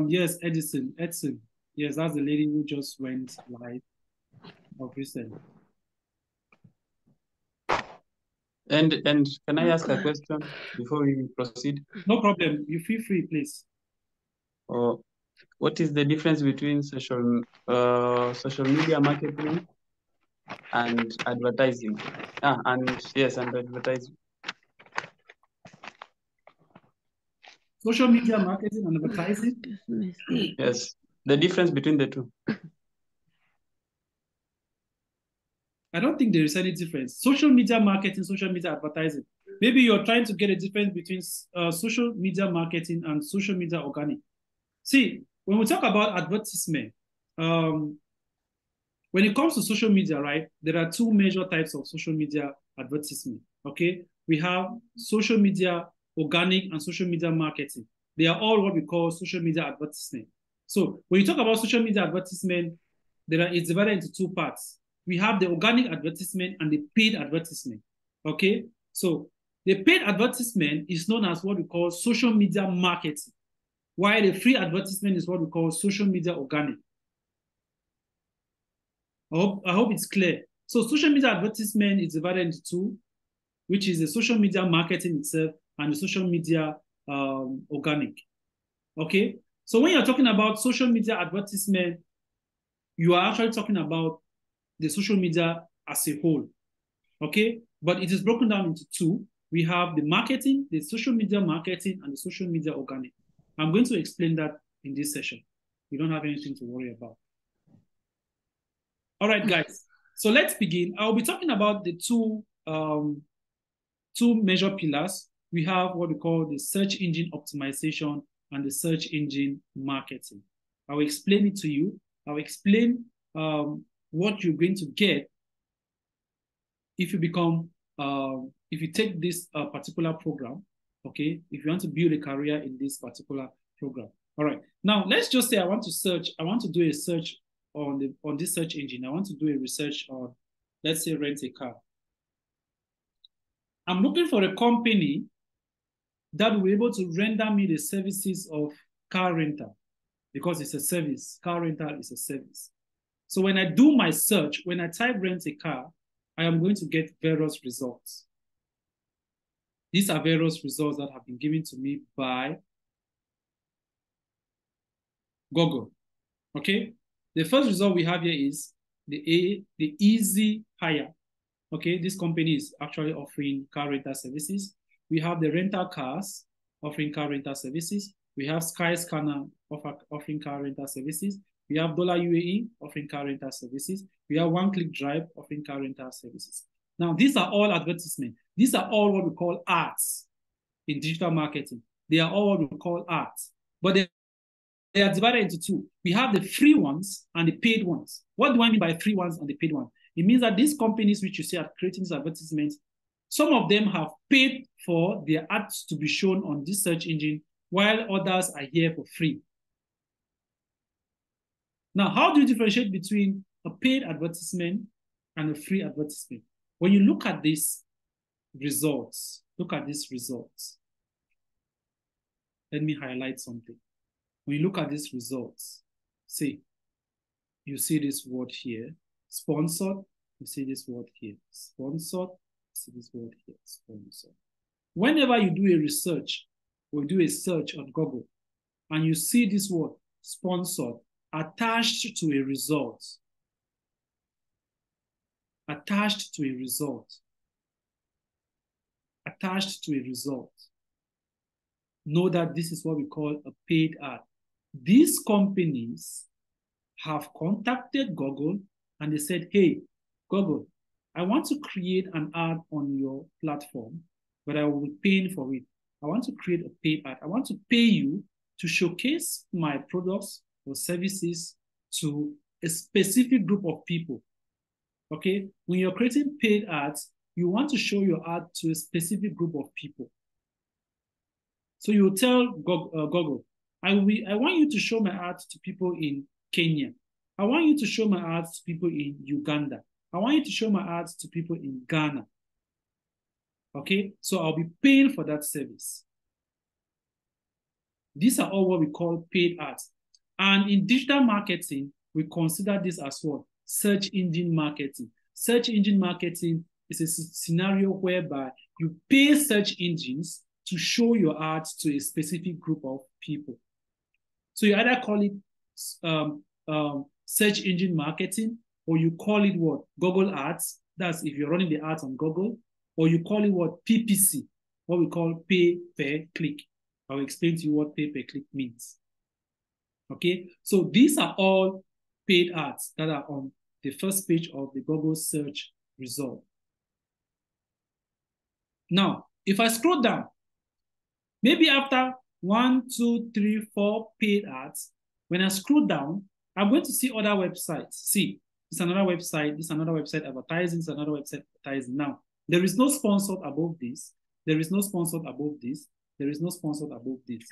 Yes, Edison. Yes, that's the lady who just went live of recent. And can I ask a question before we proceed? No problem. You feel free, please. What is the difference between social media marketing and advertising? And advertising. Social media marketing and advertising? Yes, the difference between the two. I don't think there is any difference. Social media marketing, social media advertising. Maybe you're trying to get a difference between social media marketing and social media organic. See, when we talk about advertisement, when it comes to social media, right, there are two major types of social media advertisement, okay? We have social media organic and social media marketing. They are all what we call social media advertisement. So when you talk about social media advertisement, it's divided into two parts. We have the organic advertisement and the paid advertisement, okay? So the paid advertisement is known as what we call social media marketing, while the free advertisement is what we call social media organic. I hope it's clear. So social media advertisement is divided into two, which is the social media marketing itself and the social media organic. Okay? So when you're talking about social media advertisement, you are actually talking about the social media as a whole. Okay? But it is broken down into two. We have the marketing, the social media marketing, and the social media organic. I'm going to explain that in this session. You don't have anything to worry about. All right, guys. So let's begin. I'll be talking about the two major pillars. We have what we call the search engine optimization and the search engine marketing. I will explain it to you. I will explain what you're going to get if you become, if you take this particular program, okay? If you want to build a career in this particular program. All right. Now, let's just say I want to do a search on this search engine. I want to do a research on, let's say, rent a car. I'm looking for a company that will be able to render me the services of car rental, because it's a service. Car rental is a service. So when I do my search, when I type rent a car, I am going to get various results. These are various results that have been given to me by Google. Okay? The first result we have here is the easy hire. Okay, this company is actually offering car rental services. We have the rental cars offering car rental services. We have Skyscanner offering car rental services. We have $UAE offering car rental services. We have One Click Drive offering car rental services. Now, these are all advertisements. These are all what we call ads in digital marketing. They are all what we call ads. But they are divided into two. We have the free ones and the paid ones. What do I mean by free ones and the paid ones? It means that these companies which you see are creating these advertisements, some of them have paid for their ads to be shown on this search engine, while others are here for free. Now, how do you differentiate between a paid advertisement and a free advertisement? When you look at these results, let me highlight something. When you look at these results, see, you see this word here, sponsored, you see this word here, sponsored, you see this word here, sponsored. Whenever you do a research or do a search on Google and you see this word, sponsored, attached to a result, attached to a result. Attached to a result. Know that this is what we call a paid ad. These companies have contacted Google and they said, hey, Google, I want to create an ad on your platform, but I will be paying for it. I want to create a paid ad. I want to pay you to showcase my products or services to a specific group of people. Okay? When you're creating paid ads, you want to show your ad to a specific group of people. So you tell Google, I want you to show my ads to people in Kenya. I want you to show my ads to people in Uganda. I want you to show my ads to people in Ghana. Okay, so I'll be paying for that service. These are all what we call paid ads. And in digital marketing, we consider this as what? Search engine marketing. Search engine marketing is a scenario whereby you pay search engines to show your ads to a specific group of people. So you either call it search engine marketing, or you call it what? Google Ads. That's if you're running the ads on Google, or you call it what? PPC, what we call pay per click. I'll explain to you what pay per click means. Okay, so these are all paid ads that are on the first page of the Google search result. Now, if I scroll down, maybe after 1, 2, 3, 4 paid ads, when I scroll down, I'm going to see other websites. See, it's another website, this is another website advertising, it's another website advertising. Now, there is no sponsored above this. There is no sponsored above this. There is no sponsored above this.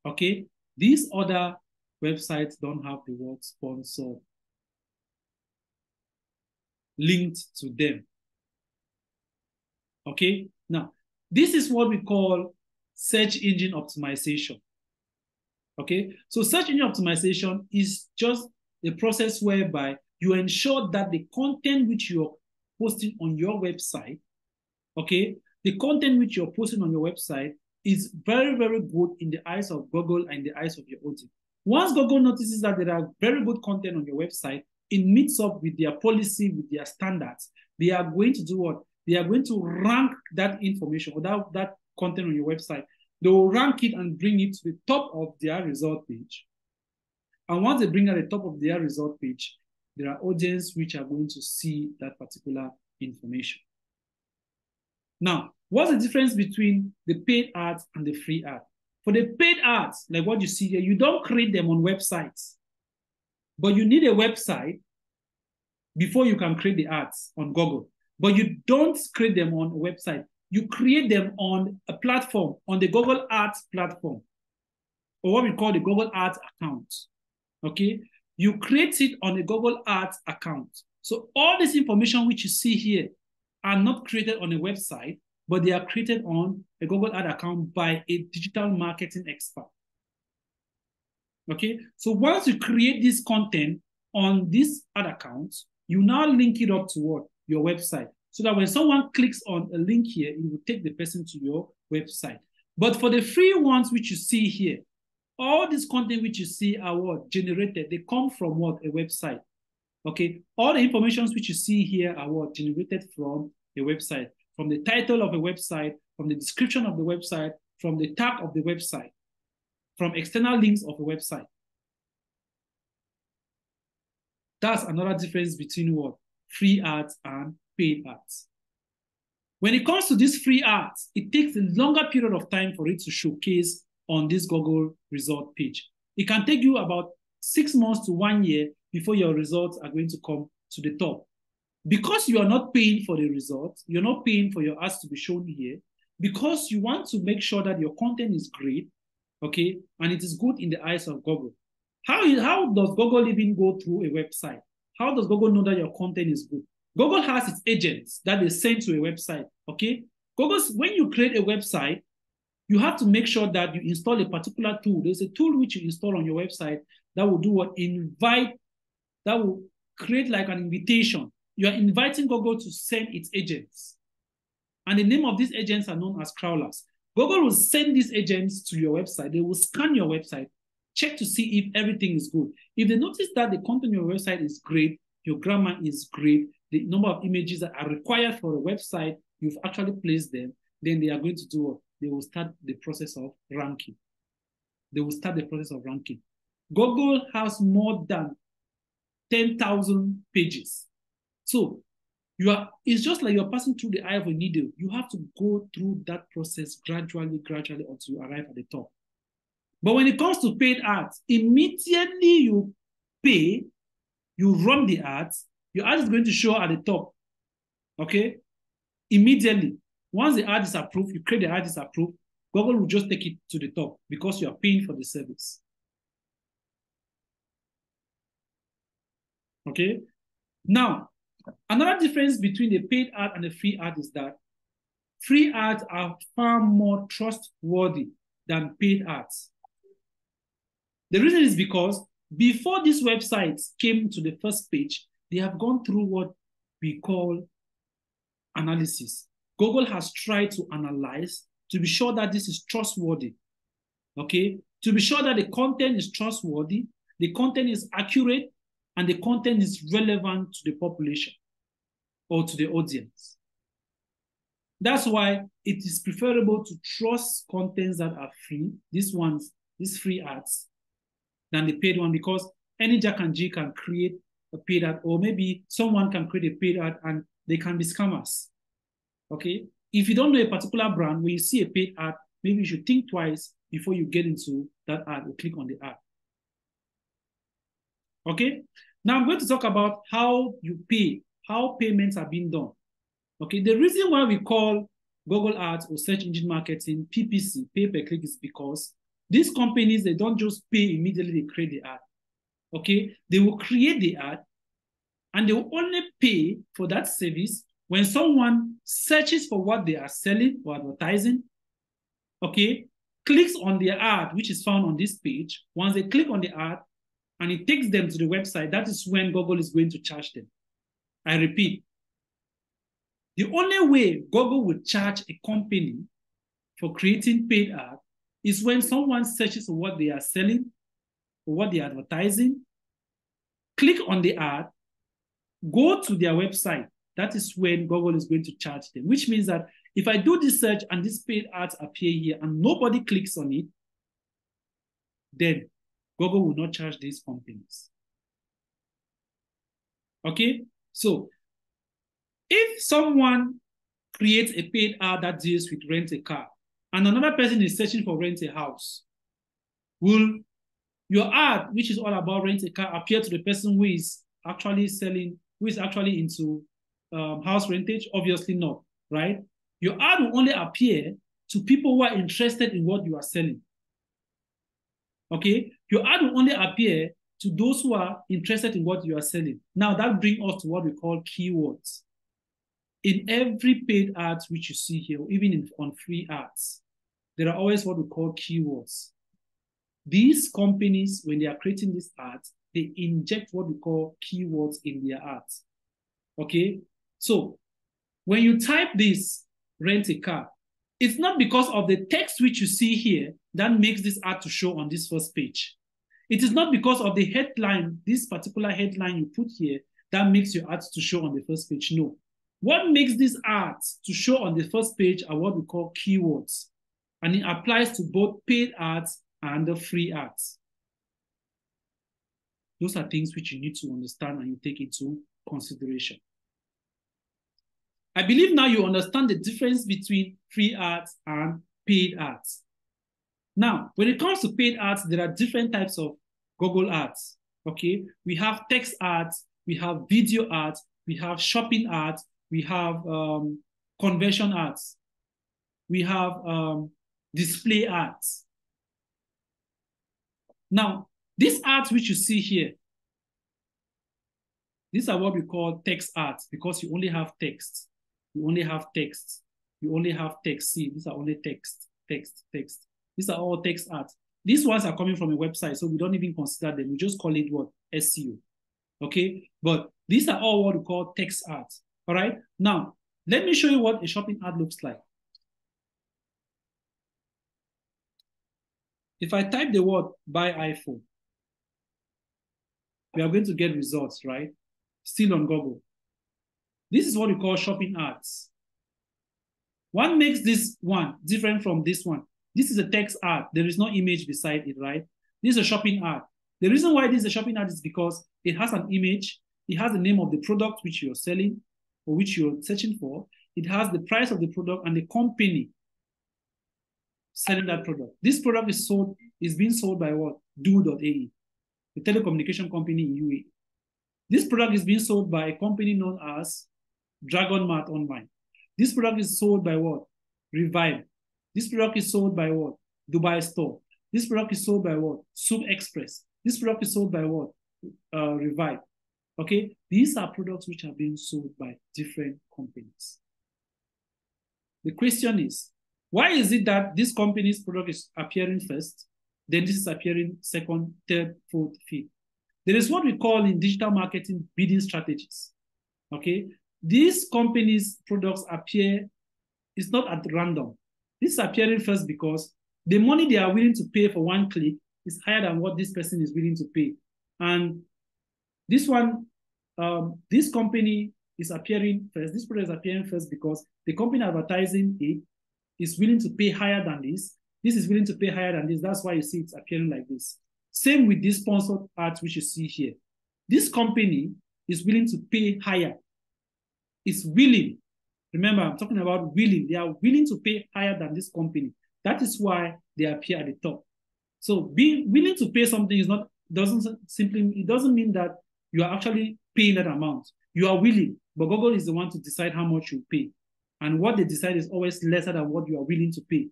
Okay, these other websites don't have the word sponsor linked to them. Okay, now this is what we call search engine optimization. Okay, so search engine optimization is just a process whereby you ensure that the content which you're posting on your website, okay, the content which you're posting on your website is very, very good in the eyes of Google and the eyes of your audience. Once Google notices that there are very good content on your website, it meets up with their policy, with their standards. They are going to do what? They are going to rank that information or that content on your website. They will rank it and bring it to the top of their result page. And once they bring at the top of their result page, there are audiences which are going to see that particular information. Now, what's the difference between the paid ads and the free ad? For the paid ads, like what you see here, you don't create them on websites, but you need a website before you can create the ads on Google. But you don't create them on a website. You create them on a platform, on the Google Ads platform, or what we call the Google Ads account. Okay? You create it on a Google Ads account. So all this information which you see here are not created on a website, but they are created on a Google Ad account by a digital marketing expert. Okay, so once you create this content on this ad account, you now link it up to what? Your website. So that when someone clicks on a link here, it will take the person to your website. But for the free ones which you see here, all this content which you see are what? Generated. They come from what? A website. Okay, all the informations which you see here are what? Generated from a website, from the title of a website, from the description of the website, from the tag of the website, from external links of a website. That's another difference between what? Free ads and paid ads. When it comes to these free ads, it takes a longer period of time for it to showcase on this Google result page. It can take you about 6 months to 1 year before your results are going to come to the top. Because you are not paying for the results, you're not paying for your ads to be shown here, because you want to make sure that your content is great, okay, and it is good in the eyes of Google. How does Google even go through a website? How does Google know that your content is good? Google has its agents that they send to a website, okay? When you create a website, you have to make sure that you install a particular tool. There's a tool which you install on your website that will do what? That will create like an invitation. You are inviting Google to send its agents. And the name of these agents are known as crawlers. Google will send these agents to your website. They will scan your website, check to see if everything is good. If they notice that the content on your website is great, your grammar is great, the number of images that are required for a website, you've actually placed them, then they are going to do what? They will start the process of ranking. They will start the process of ranking. Google has more than 10,000 pages. So it's just like you're passing through the eye of a needle. You have to go through that process gradually until you arrive at the top. But when it comes to paid ads, immediately you pay, you run the ads, your ad is going to show at the top. Okay? Immediately. Once the ad is approved, you create the ad is approved, Google will just take it to the top because you are paying for the service. Okay? Now, another difference between the paid ad and the free ad is that free ads are far more trustworthy than paid ads. The reason is because before these websites came to the first page, they have gone through what we call analysis. Google has tried to analyze to be sure that this is trustworthy, okay? To be sure that the content is trustworthy, the content is accurate, and the content is relevant to the population or to the audience. That's why it is preferable to trust contents that are free, these free ads, than the paid one, because any Jack and G can create a paid ad, or maybe someone can create a paid ad and they can be scammers. Okay? If you don't know a particular brand, when you see a paid ad, maybe you should think twice before you get into that ad or click on the ad. Okay? Now I'm going to talk about how you pay, how payments are being done. Okay? The reason why we call Google Ads or search engine marketing PPC, pay per click, is because these companies, they don't just pay immediately, they create the ad. Okay? They will create the ad and they will only pay for that service when someone searches for what they are selling or advertising, okay, clicks on the ad, which is found on this page. Once they click on the ad and it takes them to the website, that is when Google is going to charge them. I repeat, the only way Google would charge a company for creating paid ad is when someone searches for what they are selling or what they are advertising, click on the ad, go to their website. That is when Google is going to charge them, which means that if I do this search and these paid ads appear here and nobody clicks on it, then Google will not charge these companies. Okay? So if someone creates a paid ad that deals with rent a car and another person is searching for rent a house, will your ad, which is all about rent a car, appear to the person who is actually selling, who is actually into house rentage? Obviously not, right? Your ad will only appear to people who are interested in what you are selling. Okay? Your ad will only appear to those who are interested in what you are selling. Now that brings us to what we call keywords. In every paid ads which you see here, even on free ads, there are always what we call keywords. These companies, when they are creating these ads, they inject what we call keywords in their ads. Okay? So when you type this, rent a car, it's not because of the text which you see here that makes this ad to show on this first page. It is not because of the headline, this particular headline you put here, that makes your ads to show on the first page. No. What makes these ads to show on the first page are what we call keywords. And it applies to both paid ads and the free ads. Those are things which you need to understand and you take into consideration. I believe now you understand the difference between free ads and paid ads. Now, when it comes to paid ads, there are different types of Google ads, okay? We have text ads, we have video ads, we have shopping ads, we have conversion ads, we have display ads. Now, these ads which you see here, these are what we call text ads because you only have text. You only have text. You only have text. See, these are only text. These are all text ads. These ones are coming from a website, so we don't even consider them. We just call it what? SEO. Okay? But these are all what we call text ads. All right? Now, let me show you what a shopping ad looks like. If I type the word buy iPhone, we are going to get results, right? Still on Google. This is what we call shopping ads. What makes this one different from this one? This is a text ad. There is no image beside it, right? This is a shopping ad. The reason why this is a shopping ad is because it has an image. It has the name of the product which you're selling or which you're searching for. It has the price of the product and the company selling that product. This product is being sold by what? Do.ae, the telecommunication company in UAE. This product is being sold by a company known as Dragon Mart Online. This product is sold by what? Revive. This product is sold by what? Dubai Store. This product is sold by what? Soup Express. This product is sold by what? Revive. Okay, these are products which are being sold by different companies. The question is, why is it that this company's product is appearing first, then this is appearing second, third, fourth, fifth? There is what we call in digital marketing bidding strategies. Okay, these companies' products appear, it's not at random. This is appearing first because the money they are willing to pay for one click is higher than what this person is willing to pay. And this one, this company is appearing first, this product is appearing first because the company advertising it is willing to pay higher than this. This is willing to pay higher than this. That's why you see it's appearing like this. Same with this sponsored ads which you see here. This company is willing to pay higher. It's willing. Remember, I'm talking about willing. They are willing to pay higher than this company. That is why they appear at the top. So being willing to pay something it doesn't mean that you are actually paying that amount. You are willing, but Google is the one to decide how much you pay. And what they decide is always lesser than what you are willing to pay.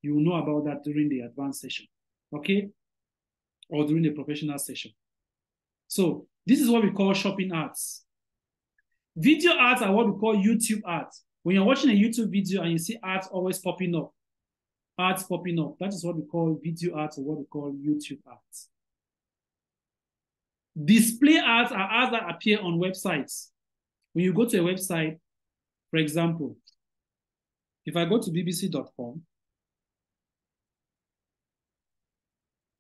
You will know about that during the advanced session, okay? Or during the professional session. So this is what we call shopping ads. Video ads are what we call YouTube ads. When you're watching a YouTube video and you see ads always popping up, that is what we call video ads or what we call YouTube ads. Display ads are ads that appear on websites. When you go to a website, for example, if I go to bbc.com,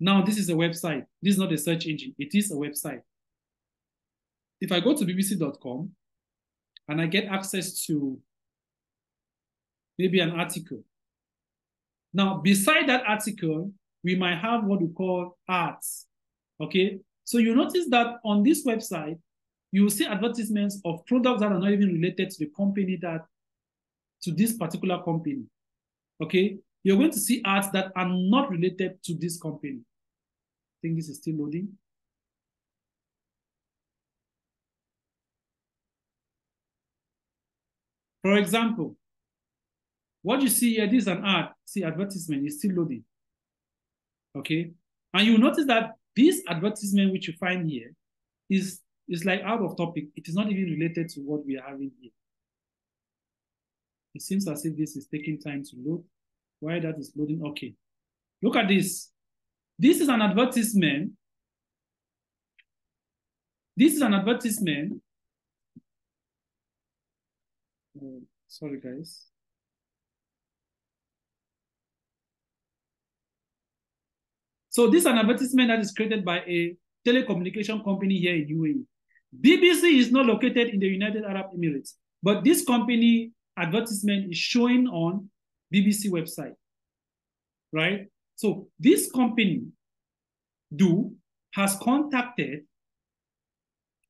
now this is a website. This is not a search engine. It is a website. If I go to bbc.com and I get access to maybe an article. Now, beside that article, we might have what we call ads, okay? So you notice that on this website, you will see advertisements of products that are not even related to the company to this particular company, okay? You're going to see ads that are not related to this company. I think this is still loading. For example, what you see here, this is an ad. See, advertisement is still loading. Okay? And you notice that this advertisement which you find here is like out of topic. It is not even related to what we are having here. It seems as if this is taking time to load. Why that is loading? Okay. Look at this. This is an advertisement. This is an advertisement. Sorry, guys. So this is an advertisement that is created by a telecommunication company here in UAE. BBC is not located in the United Arab Emirates, but this company advertisement is showing on BBC website, right? So this company, has contacted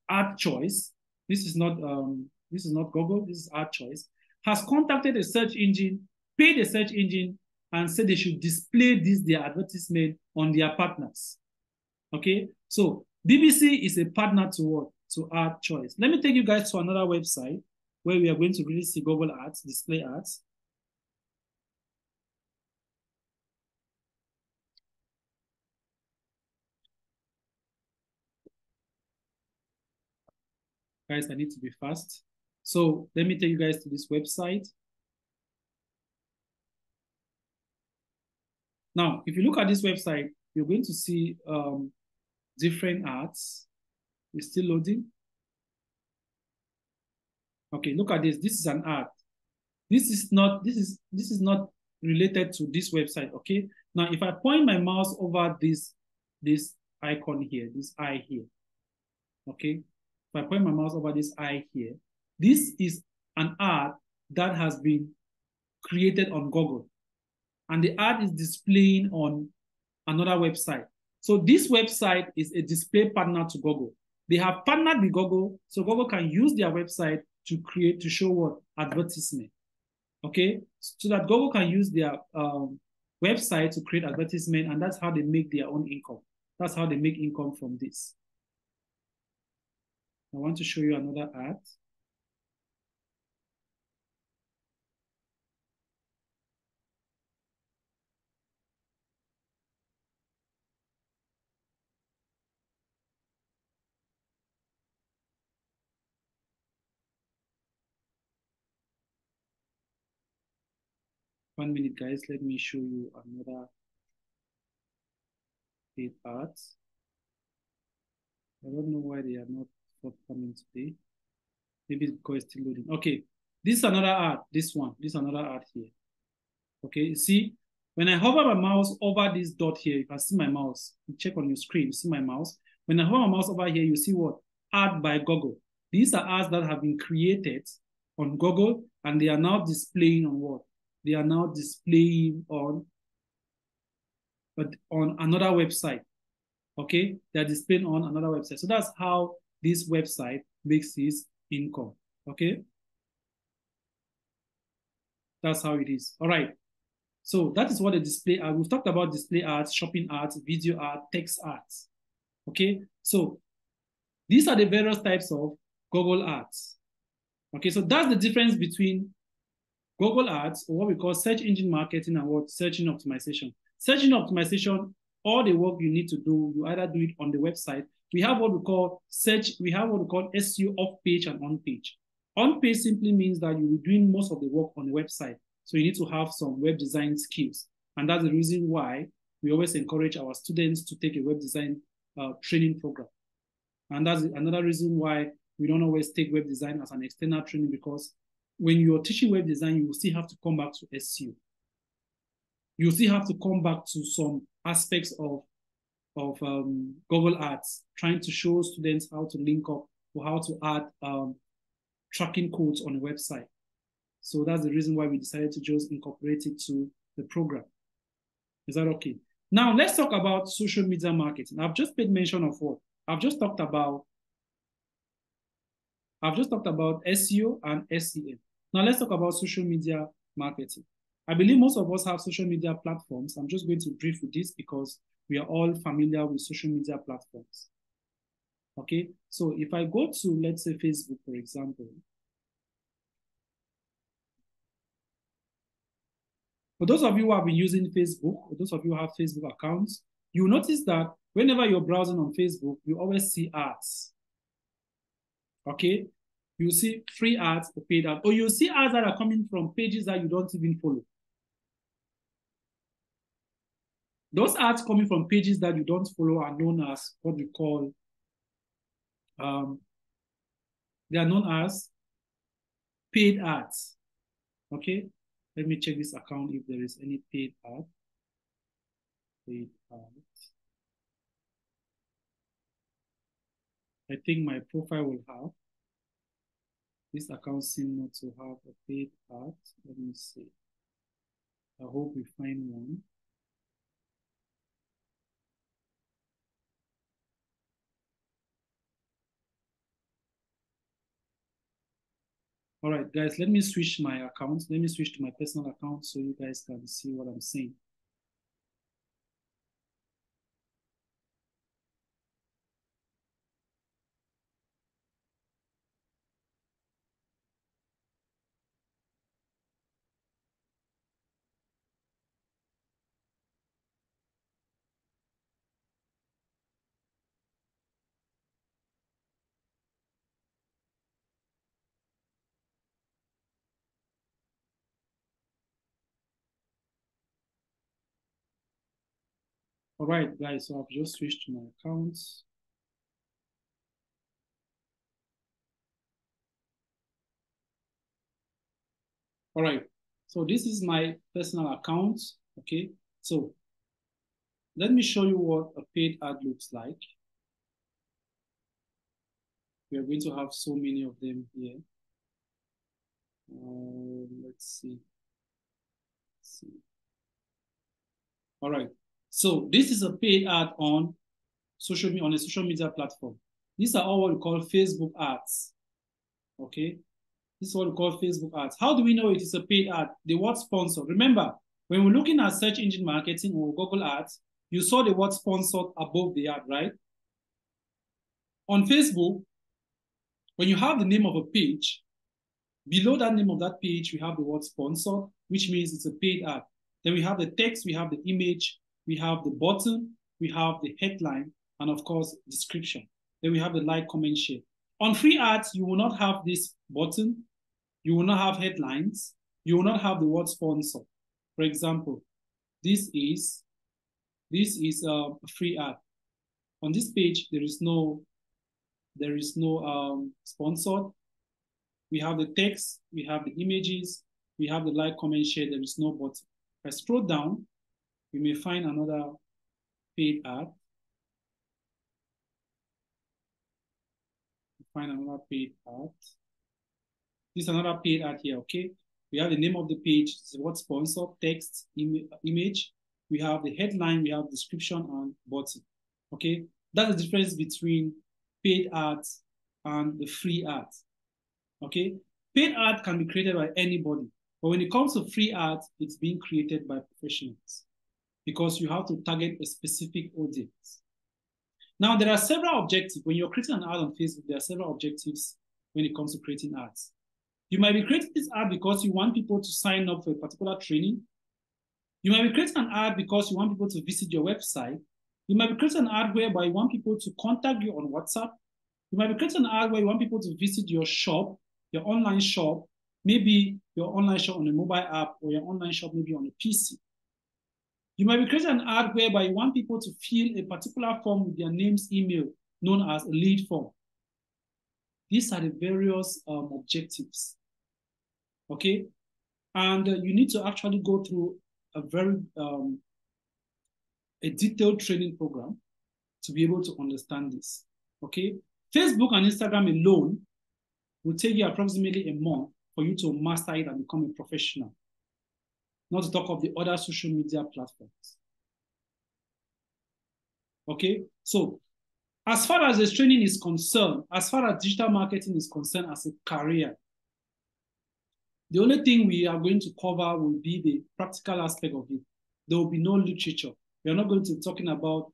Ad Choice. This is not Google. This is Ad Choice. Has contacted a search engine, paid a search engine, and said they should display their advertisement on their partners. Okay, so BBC is a partner to what? To Ad Choice. Let me take you guys to another website where we are going to really see Google ads, display ads. Guys, I need to be fast. So let me take you guys to this website. Now, if you look at this website, you're going to see different ads. It's still loading. Okay, look at this. This is an ad. This is not related to this website, okay? Now, if I point my mouse over this icon here, this eye here, okay? If I point my mouse over this eye here, this is an ad that has been created on Google. And the ad is displaying on another website. So this website is a display partner to Google. They have partnered with Google, so Google can use their website to show what? Advertisement. Okay? So that Google can use their website to create advertisement, and that's how they make their own income. That's how they make income from this. I want to show you another ad. One minute, guys. Let me show you another paid ads. I don't know why they are not forthcoming today. Maybe it's because it's still loading. Okay, this is another ad. This one. This is another ad here. Okay, you see, when I hover my mouse over this dot here, you can see my mouse. You check on your screen, you see my mouse. When I hover my mouse over here, you see what? Ad by Google. These are ads that have been created on Google, and they are now displaying on what? They are now displaying on another website. Okay, they're displaying on another website. So that's how this website makes its income. Okay, that's how it is. All right. So that is what the display ads. We've talked about display ads, shopping ads, video ads, text ads. Okay, so these are the various types of Google ads. Okay, so that's the difference between Google ads, or what we call search engine marketing, and what search engine optimization. Search engine optimization, all the work you need to do, you either do it on the website. We have what we call SEO off page and on page. On page simply means that you'll be doing most of the work on the website. So you need to have some web design skills. And that's the reason why we always encourage our students to take a web design training program. And that's another reason why we don't always take web design as an external training, because when you're teaching web design, you will still have to come back to SEO. You still have to come back to some aspects of Google Ads, trying to show students how to link up or how to add tracking codes on a website. So that's the reason why we decided to just incorporate it to the program. Is that okay? Now let's talk about social media marketing. I've just made mention of what? I've just talked about SEO and SEM. Now let's talk about social media marketing. I believe most of us have social media platforms. I'm just going to brief with this because we are all familiar with social media platforms. Okay, so if I go to, let's say, Facebook, for example. For those of you who have been using Facebook, or those of you who have Facebook accounts, you'll notice that whenever you're browsing on Facebook, you always see ads. Okay, you see free ads or paid ads, or you see ads that are coming from pages that you don't even follow. Those ads coming from pages that you don't follow are known as what we call, they are known as paid ads. Okay, let me check this account if there is any paid ad. Paid ads. I think my profile will have. This account seems not to have a paid ad. Let me see. I hope we find one. All right, guys, let me switch my account. Let me switch to my personal account so you guys can see what I'm saying. All right, guys, so I've just switched to my accounts. All right, so this is my personal account, okay? So Let me show you what a paid ad looks like. We are going to have so many of them here. Let's see. All right. So this is a paid ad on a social media platform. These are all what we call Facebook ads. Okay. This is what we call Facebook ads. How do we know it is a paid ad? The word sponsor. Remember, when we're looking at search engine marketing or Google ads, you saw the word sponsored above the ad, right? On Facebook, when you have the name of a page, below that name of that page, we have the word sponsored, which means it's a paid ad. Then we have the text, we have the image, we have the button, we have the headline, and of course, description. Then we have the like, comment, share. On free ads, you will not have this button, you will not have headlines, you will not have the word sponsor. For example, this is a free ad. On this page, there is no sponsored. We have the text, we have the images, we have the like, comment, share. There is no button. If I scroll down, you may find another paid ad. Find another paid ad. This is another paid ad here, okay? We have the name of the page, what sponsor, text, image. We have the headline, we have description and button, okay? That's the difference between paid ads and the free ads, okay? Paid ad can be created by anybody, but when it comes to free ads, it's being created by professionals because you have to target a specific audience. Now, there are several objectives. When you're creating an ad on Facebook, there are several objectives when it comes to creating ads. You might be creating this ad because you want people to sign up for a particular training. You might be creating an ad because you want people to visit your website. You might be creating an ad whereby you want people to contact you on WhatsApp. You might be creating an ad where you want people to visit your shop, your online shop, maybe your online shop on a mobile app or your online shop maybe on a PC. You might be creating an ad whereby you want people to fill a particular form with their name's email, known as a lead form. These are the various objectives, okay? And you need to actually go through a very a detailed training program to be able to understand this, okay? Facebook and Instagram alone will take you approximately a month for you to master it and become a professional. Not to talk of the other social media platforms. Okay, so as far as this training is concerned, as far as digital marketing is concerned as a career, the only thing we are going to cover will be the practical aspect of it. There will be no literature. We are not going to be talking about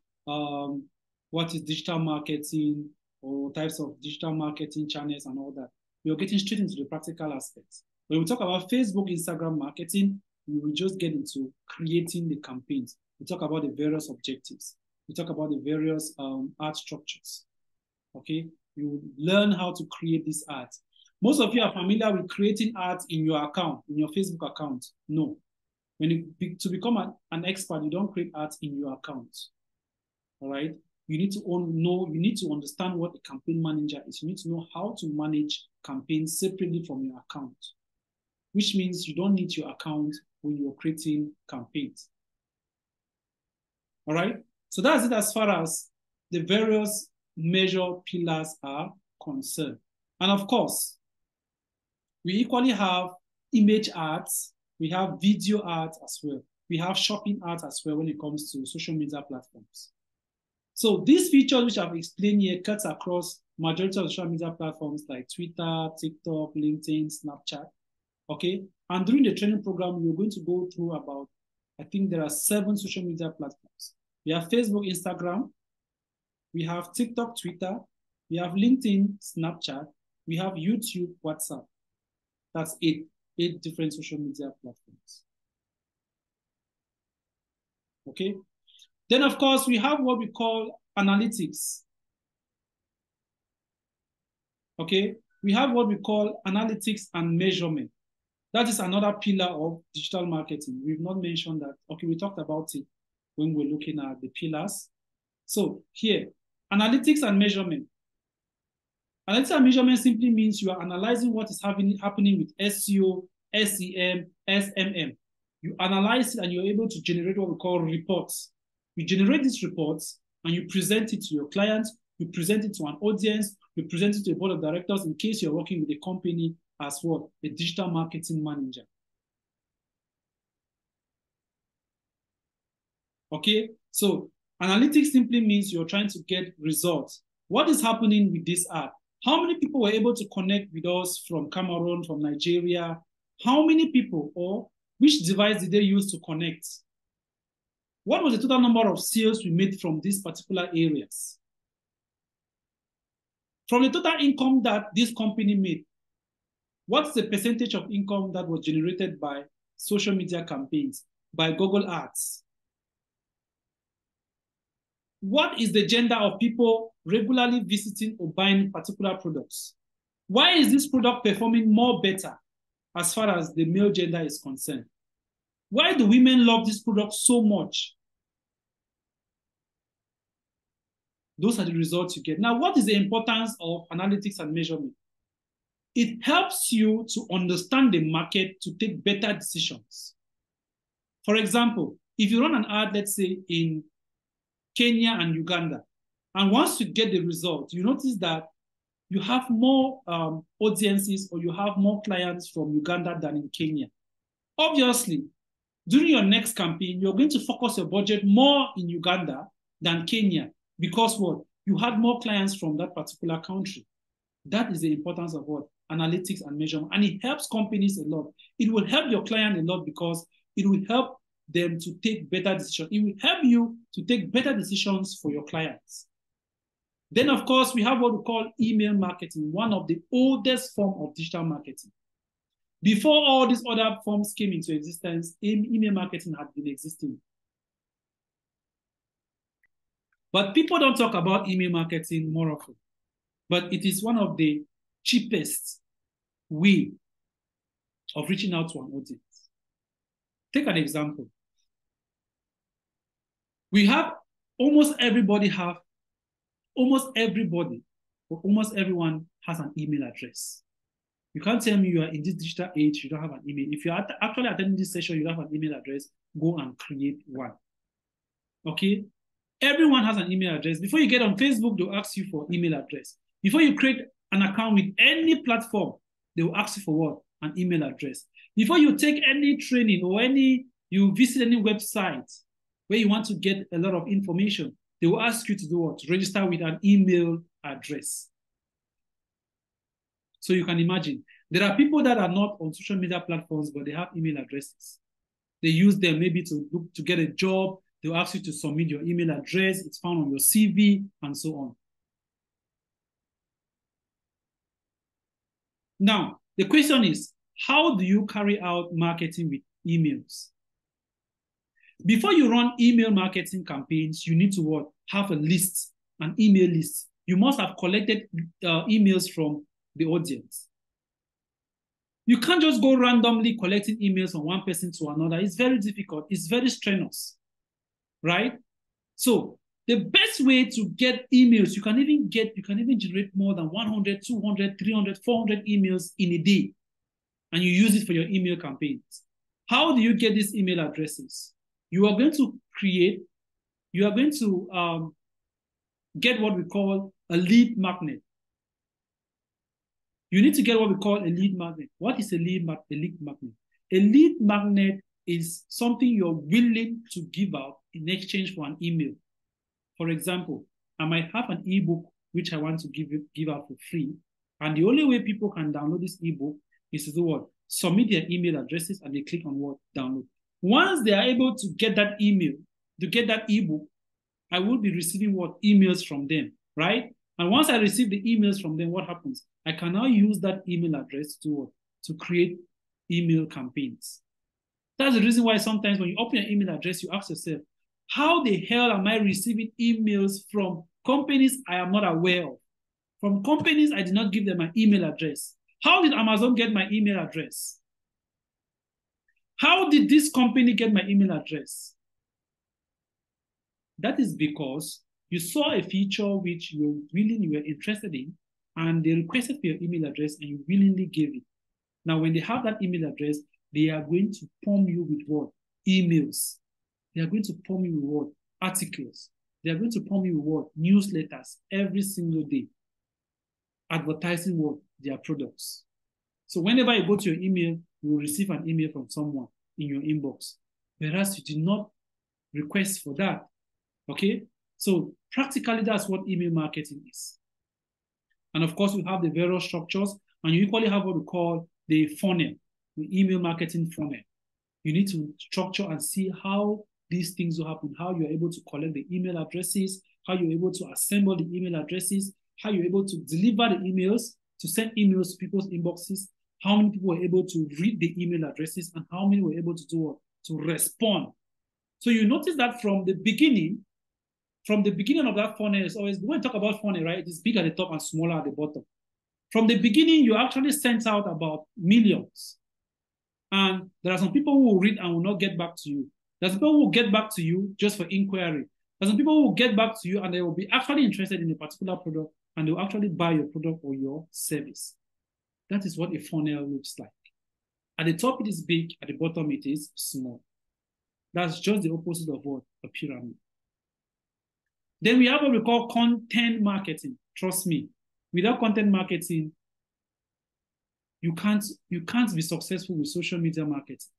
what is digital marketing or types of digital marketing channels and all that. We are getting straight into the practical aspects. When we talk about Facebook, Instagram marketing, we will just get into creating the campaigns. We talk about the various objectives. We talk about the various ad structures. Okay, you learn how to create these ads. Most of you are familiar with creating ads in your account, in your Facebook account. No. To become an expert, you don't create ads in your account. All right. You need to understand what a campaign manager is. You need to know how to manage campaigns separately from your account, which means you don't need your account when you're creating campaigns. All right. So that's it as far as the various major pillars are concerned. And of course, we equally have image ads, we have video ads as well. We have shopping ads as well when it comes to social media platforms. So these features which I've explained here cuts across majority of social media platforms like Twitter, TikTok, LinkedIn, Snapchat. Okay. And during the training program, we're going to go through about, I think there are 7 social media platforms. We have Facebook, Instagram, we have TikTok, Twitter, we have LinkedIn, Snapchat, we have YouTube, WhatsApp. That's 8 different social media platforms. Okay. Then, of course, we have what we call analytics. Okay. We have what we call analytics and measurement. That is another pillar of digital marketing. We've not mentioned that. Okay, we talked about it when we're looking at the pillars. So here, analytics and measurement. Analytics and measurement simply means you are analyzing what is happening with SEO, SEM, SMM. You analyze it and you're able to generate what we call reports. You generate these reports and you present it to your clients, you present it to an audience, you present it to a board of directors in case you're working with a company as what? A digital marketing manager. Okay, so analytics simply means you're trying to get results. What is happening with this ad? How many people were able to connect with us from Cameroon, from Nigeria? How many people, or which device did they use to connect? What was the total number of sales we made from these particular areas? From the total income that this company made, what's the percentage of income that was generated by social media campaigns, by Google Ads? What is the gender of people regularly visiting or buying particular products? Why is this product performing more better as far as the male gender is concerned? Why do women love this product so much? Those are the results you get. Now, what is the importance of analytics and measurement? It helps you to understand the market to take better decisions. For example, if you run an ad, let's say in Kenya and Uganda, and once you get the result, you notice that you have more audiences or you have more clients from Uganda than in Kenya. Obviously, during your next campaign, you're going to focus your budget more in Uganda than Kenya because what? You had more clients from that particular country. That is the importance of what? Analytics and measurement. And it helps companies a lot. It will help your client a lot because it will help them to take better decisions. It will help you to take better decisions for your clients. Then, of course, we have what we call email marketing, one of the oldest forms of digital marketing. Before all these other forms came into existence, email marketing had been existing. But people don't talk about email marketing more often. But it is one of the cheapest way of reaching out to an audience. Take an example. We have almost everyone has an email address. You can't tell me you are in this digital age, you don't have an email. If you're actually attending this session, you don't have an email address, go and create one. Okay? Everyone has an email address. Before you get on Facebook, they'll ask you for email address. Before you create an account with any platform, they will ask you for what? An email address. Before you take any training or you visit any website where you want to get a lot of information, they will ask you to do what? To register with an email address. So you can imagine, there are people that are not on social media platforms, but they have email addresses. They use them maybe to look to get a job. They'll ask you to submit your email address. It's found on your CV and so on. Now, the question is, how do you carry out marketing with emails? Before you run email marketing campaigns, you need to what? Have a list, an email list. You must have collected emails from the audience. You can't just go randomly collecting emails from one person to another. It's very difficult. It's very strenuous, right? So the best way to get emails, you can even generate more than 100, 200, 300, 400 emails in a day, and you use it for your email campaigns. How do you get these email addresses? You are going to get what we call a lead magnet. You need to get what we call a lead magnet. What is a lead magnet? A lead magnet is something you're willing to give out in exchange for an email. For example, I might have an ebook which I want to give out for free. And the only way people can download this ebook is to do what? Submit their email addresses and they click on what? Download. Once they are able to get that email, to get that ebook, I will be receiving what? Emails from them, right? And once I receive the emails from them, what happens? I can now use that email address to create email campaigns. That's the reason why sometimes when you open your email address, you ask yourself, how the hell am I receiving emails from companies I am not aware of? From companies I did not give them my email address. How did Amazon get my email address? How did this company get my email address? That is because you saw a feature which you were interested in, and they requested for your email address and you willingly gave it. Now, when they have that email address, they are going to pump you with what? Emails. They are going to pump you with what? articles. They are going to pump you with what? Newsletters every single day, advertising what? Their products. So whenever you go to your email, you will receive an email from someone in your inbox, whereas you did not request for that. Okay? So practically, that's what email marketing is. And of course, we have the various structures, and you equally have what we call the funnel, the email marketing funnel. You need to structure and see how these things will happen, how you're able to collect the email addresses, how you're able to assemble the email addresses, how you're able to deliver the emails, to send emails to people's inboxes, how many people were able to read the email addresses, and how many were able to do what? To respond. So you notice that from the beginning of that funnel is always, when you talk about funnel, right, it's big at the top and smaller at the bottom. From the beginning, you actually sent out about millions. And there are some people who will read and will not get back to you. There's people who will get back to you just for inquiry. There's some people who will get back to you and they will be actually interested in a particular product and they will actually buy your product or your service. That is what a funnel looks like. At the top, it is big. At the bottom, it is small. That's just the opposite of what? A pyramid. Then we have what we call content marketing. Trust me, without content marketing, you can't be successful with social media marketing.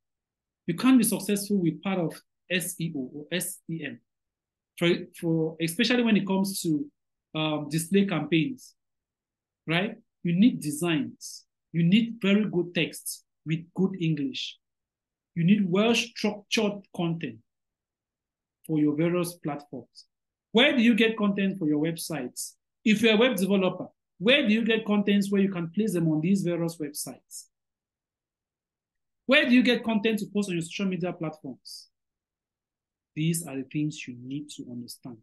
You can't be successful with part of SEO or SEM. For especially when it comes to display campaigns, right? You need designs. You need very good text with good English. You need well-structured content for your various platforms. Where do you get content for your websites? If you're a web developer, where do you get contents where you can place them on these various websites? Where do you get content to post on your social media platforms? These are the things you need to understand.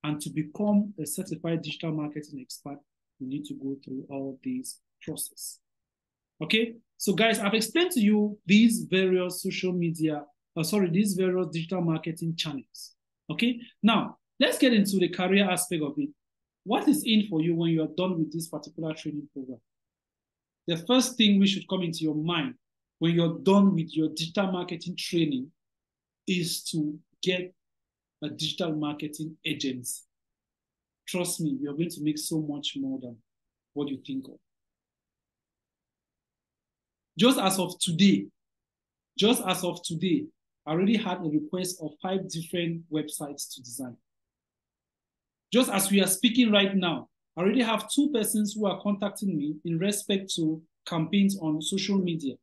And to become a certified digital marketing expert, you need to go through all these processes. Okay? So guys, I've explained to you these various these various digital marketing channels. Okay? Now, let's get into the career aspect of it. What is in for you when you are done with this particular training program? The first thing we should come into your mind when you're done with your digital marketing training is to get a digital marketing agency. Trust me, you're going to make so much more than what you think of. Just as of today, I already had a request of 5 different websites to design. Just as we are speaking right now, I already have 2 persons who are contacting me in respect to campaigns on social media.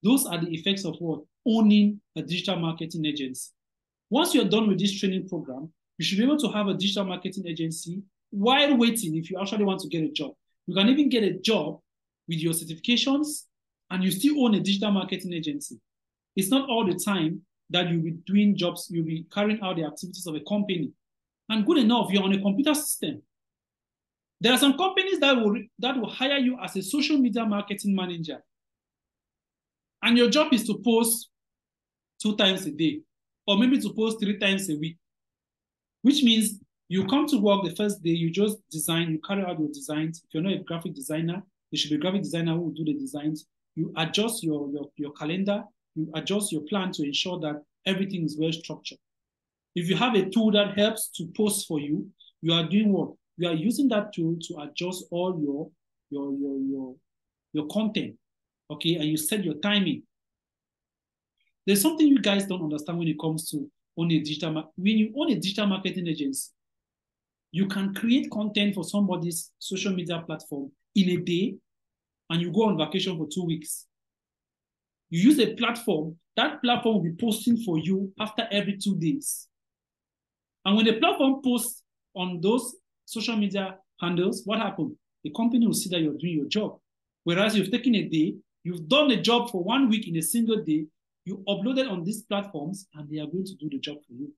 Those are the effects of what? Owning a digital marketing agency. Once you're done with this training program, you should be able to have a digital marketing agency while waiting if you actually want to get a job. You can even get a job with your certifications and you still own a digital marketing agency. It's not all the time that you'll be doing jobs, you'll be carrying out the activities of a company. And good enough, you're on a computer system. There are some companies that will hire you as a social media marketing manager. And your job is to post 2 times a day, or maybe to post 3 times a week, which means you come to work the first day, you just design, you carry out your designs. If you're not a graphic designer, there should be a graphic designer who will do the designs. You adjust your calendar, you adjust your plan to ensure that everything is well structured. If you have a tool that helps to post for you, you are doing what? You are using that tool to adjust all your content, okay? And you set your timing. There's something you guys don't understand when it comes to when you own a digital marketing agency, you can create content for somebody's social media platform in a day, and you go on vacation for 2 weeks. You use a platform, that platform will be posting for you after every 2 days. And when the platform posts on those social media handles, what happens? The company will see that you're doing your job. Whereas you've taken a day, you've done a job for 1 week in a single day, you uploaded on these platforms, and they are going to do the job for you.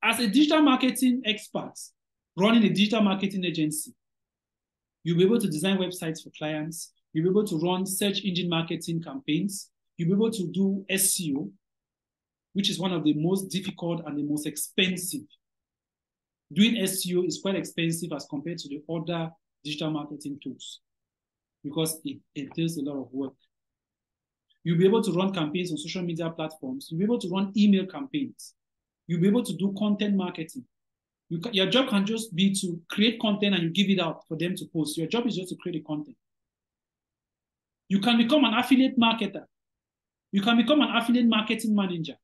As a digital marketing expert running a digital marketing agency, you'll be able to design websites for clients. You'll be able to run search engine marketing campaigns. You'll be able to do SEO, which is one of the most difficult and the most expensive. Doing SEO is quite expensive as compared to the other digital marketing tools because it entails a lot of work. You'll be able to run campaigns on social media platforms. You'll be able to run email campaigns. You'll be able to do content marketing. Your job can just be to create content and you give it out for them to post. Your job is just to create the content. You can become an affiliate marketer. You can become an affiliate marketing manager.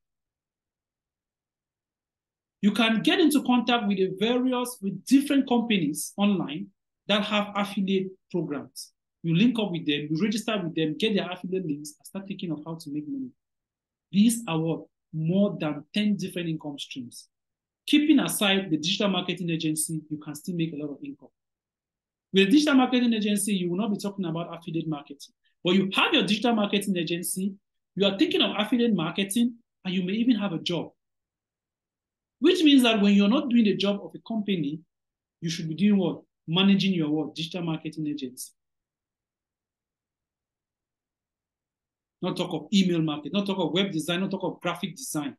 You can get into contact with different companies online that have affiliate programs. You link up with them, you register with them, get their affiliate links, and start thinking of how to make money. These are what? More than 10 different income streams. Keeping aside the digital marketing agency, you can still make a lot of income. With a digital marketing agency, you will not be talking about affiliate marketing. But you have your digital marketing agency, you are thinking of affiliate marketing, and you may even have a job. Which means that when you're not doing the job of a company, you should be doing what? Managing your what? Digital marketing agency. Not talk of email marketing, not talk of web design, not talk of graphic design.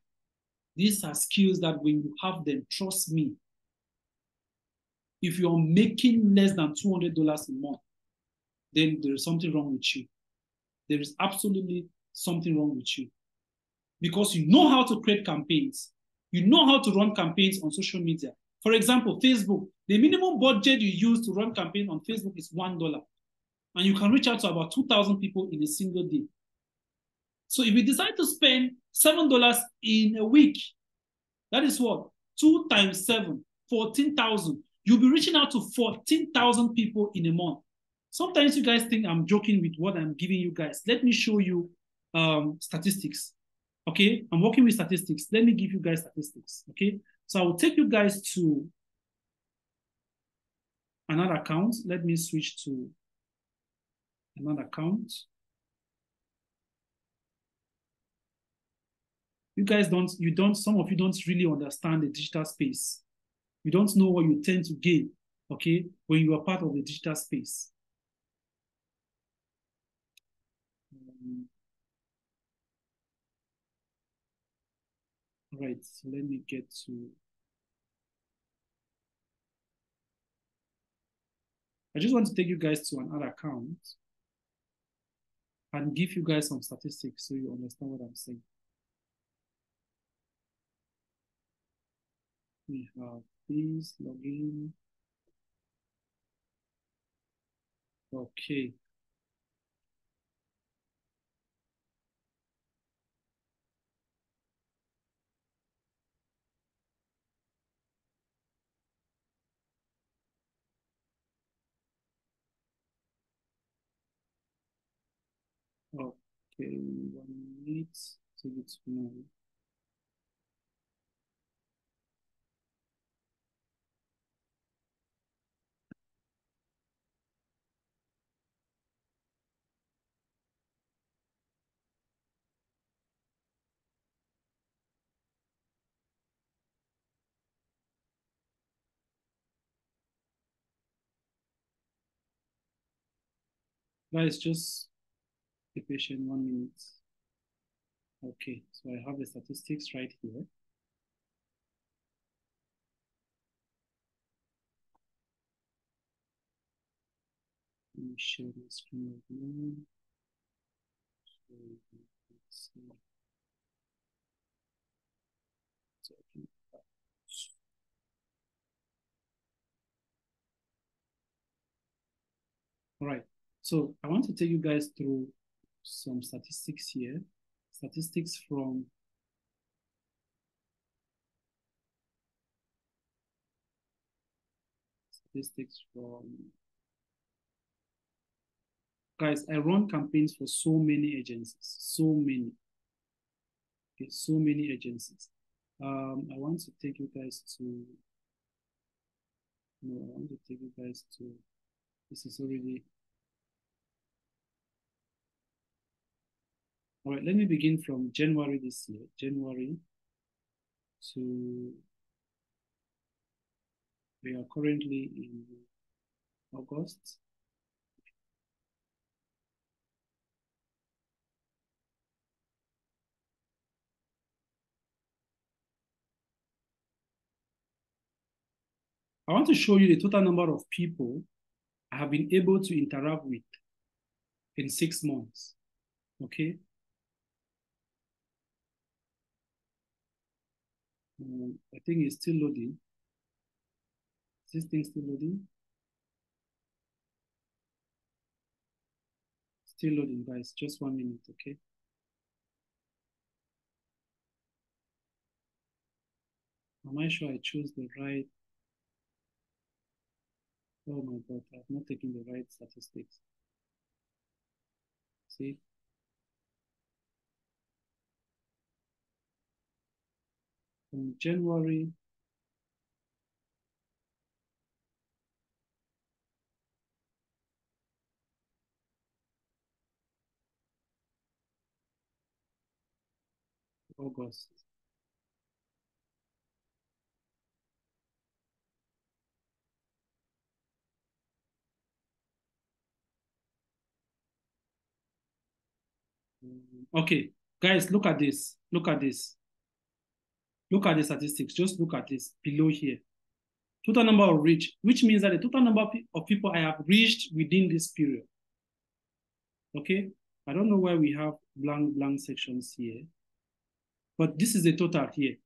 These are skills that when you have them, trust me, if you're making less than $200 a month, then there is something wrong with you. There is absolutely something wrong with you. Because you know how to create campaigns. You know how to run campaigns on social media. For example, Facebook, the minimum budget you use to run campaign on Facebook is $1. And you can reach out to about 2,000 people in a single day. So if you decide to spend $7 in a week, that is what? 2 times 7, 14,000. You'll be reaching out to 14,000 people in a month. Sometimes you guys think I'm joking with what I'm giving you guys. Let me show you statistics. Okay, I'm working with statistics. Let me give you guys statistics. Okay, so I will take you guys to another account. Let me switch to another account. You guys some of you don't really understand the digital space. You don't know what you tend to gain, okay, when you are part of the digital space. All right, so let me get to, I just want to take you guys to another account and give you guys some statistics so you understand what I'm saying. We have this login. Okay. Okay, 1 minute. Take it to now. Guys, just be patient, 1 minute. Okay, so I have the statistics right here. Let me share the screen again. So let's see. All right, so I want to take you guys through some statistics here. Statistics from guys, I run campaigns for so many agencies, so many. Okay, so many agencies. I want to take you guys to, no, I want to take you guys to, this is already, all right, let me begin from January this year, January to, we are currently in August. I want to show you the total number of people I have been able to interact with in 6 months, okay? I think it's still loading. Is this thing still loading? Still loading, guys. Just 1 minute, okay? Am I sure I chose the right? Oh my God, I've not taken the right statistics. See? From January, August. Okay, guys, look at this. Look at this. Look at the statistics. Just look at this below here. Total number of reach, which means that the total number of people I have reached within this period. Okay, I don't know why we have blank sections here, but this is the total here.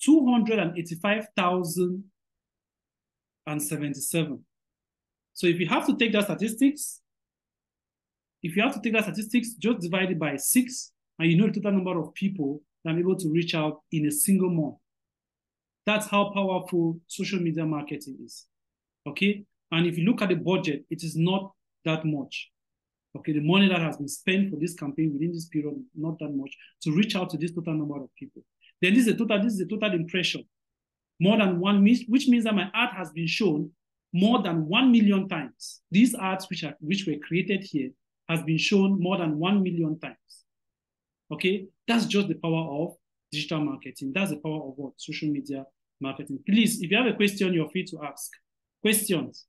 285,077. So if you have to take that statistics, just divide it by 6, and you know the total number of people that I'm able to reach out in a single month. That's how powerful social media marketing is. Okay, and if you look at the budget, it is not that much. Okay, the money that has been spent for this campaign within this period, not that much, to reach out to this total number of people. Then this is a total impression. More than one, which means that my ad has been shown more than 1 million times. These ads which were created here has been shown more than 1 million times. Okay, that's just the power of digital marketing. That's the power of what? Social media marketing. Please, if you have a question, you're free to ask. Questions?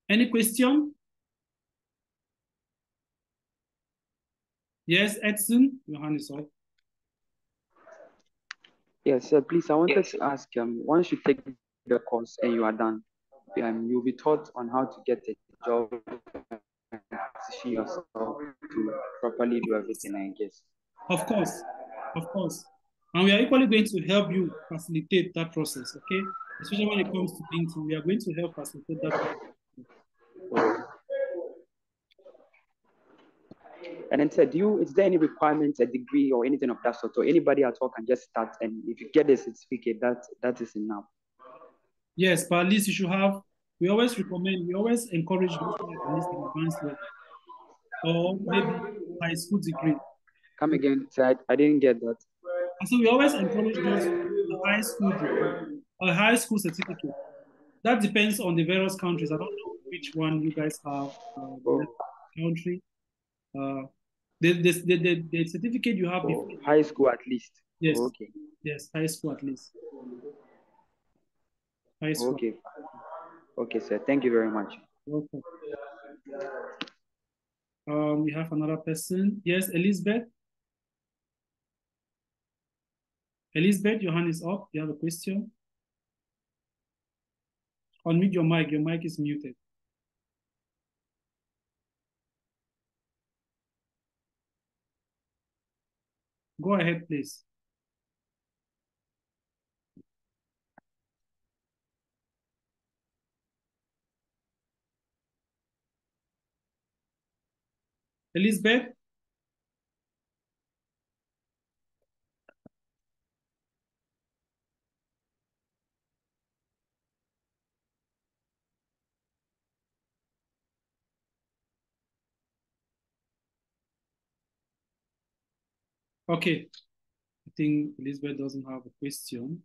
Any question? Yes, Edson, your hand is up. Yes, sir, please, I wanted to ask, once you take the course and you are done, you'll be taught on how to get a job and position yourself to properly do everything, I guess. Of course, of course. And we are equally going to help you facilitate that process, okay? Especially when it comes to LinkedIn, we are going to help facilitate that process. And then said, is there any requirements, a degree or anything of that sort, or anybody at all can just start, and if you get a certificate, that is enough? Yes, but at least you should have, we always encourage those who have at least an advanced level, or maybe high school degree. Come again, sir, I didn't get that. And so we always encourage those who have a high school degree, a high school certificate. That depends on the various countries. I don't know which one you guys have, the country. The certificate you have before. High school at least. Yes. Okay. Yes, high school at least. High school. Okay. Okay, sir. Thank you very much. Welcome. We have another person. Yes, Elizabeth. Elizabeth, your hand is up. You have a question? Unmute your mic. Your mic is muted. Go ahead, please. Elizabeth? Okay. I think Elizabeth doesn't have a question.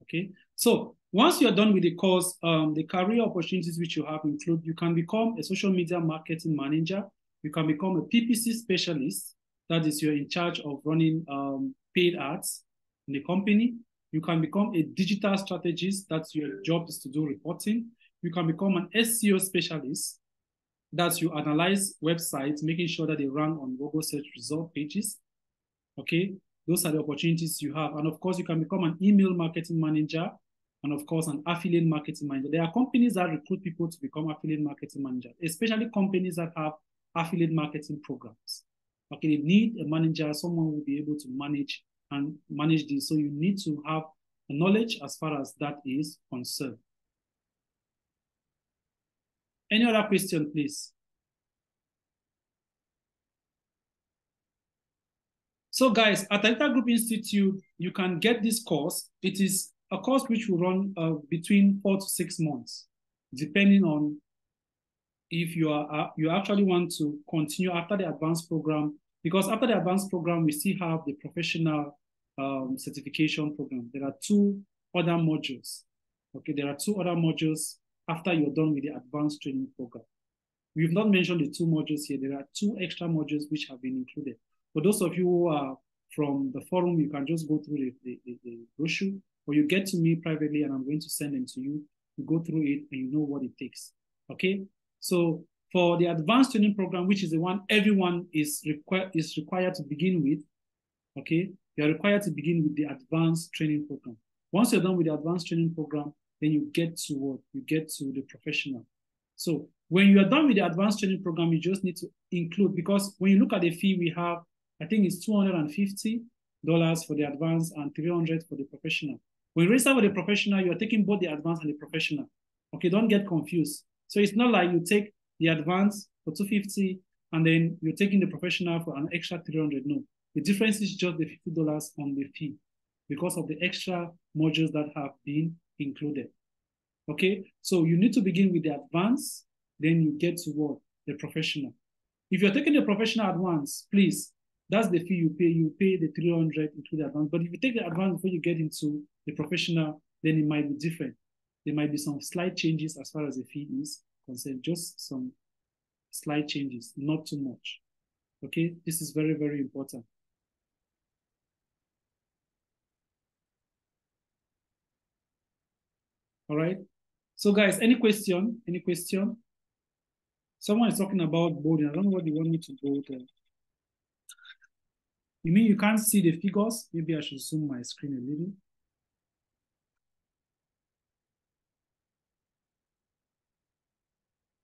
Okay. So once you're done with the course, the career opportunities which you have include, you can become a social media marketing manager. You can become a PPC specialist. That is, you're in charge of running paid ads in the company. You can become a digital strategist. That's your job is to do reporting. You can become an SEO specialist. That's you analyze websites, making sure that they rank on Google search result pages. Okay, those are the opportunities you have. And of course, you can become an email marketing manager and of course, an affiliate marketing manager. There are companies that recruit people to become affiliate marketing manager, especially companies that have affiliate marketing programs. Okay, they need a manager, someone who will be able to manage this. So you need to have knowledge as far as that is concerned. Any other question, please? So guys, at Elita Group Institute, you can get this course. It is a course which will run between 4 to 6 months, depending on if you actually want to continue after the advanced program, because after the advanced program, we still have the professional certification program. There are 2 other modules. Okay, there are 2 other modules after you're done with the advanced training program. We've not mentioned the 2 modules here. There are 2 extra modules which have been included. For those of you who are from the forum, you can just go through the brochure, or you get to me privately and I'm going to send them to you. You go through it and you know what it takes. Okay? So for the advanced training program, which is the one everyone is required to begin with, okay? You're required to begin with the advanced training program. Once you're done with the advanced training program, then you get to what? You get to the professional. So when you are done with the advanced training program, you just need to include, because when you look at the fee we have, I think it's $250 for the advanced and $300 for the professional. When you register for the professional, you are taking both the advanced and the professional. Okay, don't get confused. So it's not like you take the advanced for $250 and then you're taking the professional for an extra $300. No, the difference is just the $50 on the fee because of the extra modules that have been included. Okay, so you need to begin with the advanced, then you get to what? The professional. If you're taking the professional advance, please, that's the fee you pay. You pay the $300 into the advance. But if you take the advance before you get into the professional, then it might be different. There might be some slight changes as far as the fee is concerned, just some slight changes, not too much. Okay, this is very, very important. All right. So guys, any question? Any question? Someone is talking about bolding. I don't know what they want me to bold there. You mean you can't see the figures? Maybe I should zoom my screen a little.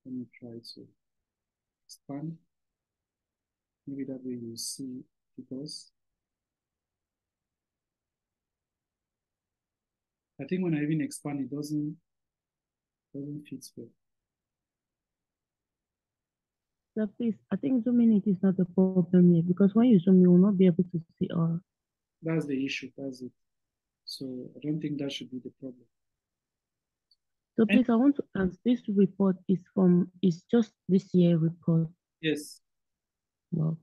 Let me try to expand. Maybe that way you see figures. I think when I even expand, it doesn't fit well. So please, I think zooming it is not a problem here, because when you zoom, you will not be able to see all. That's the issue. That's it. So I don't think that should be the problem. So please, I want to ask, this report is just this year report? Yes. Wow.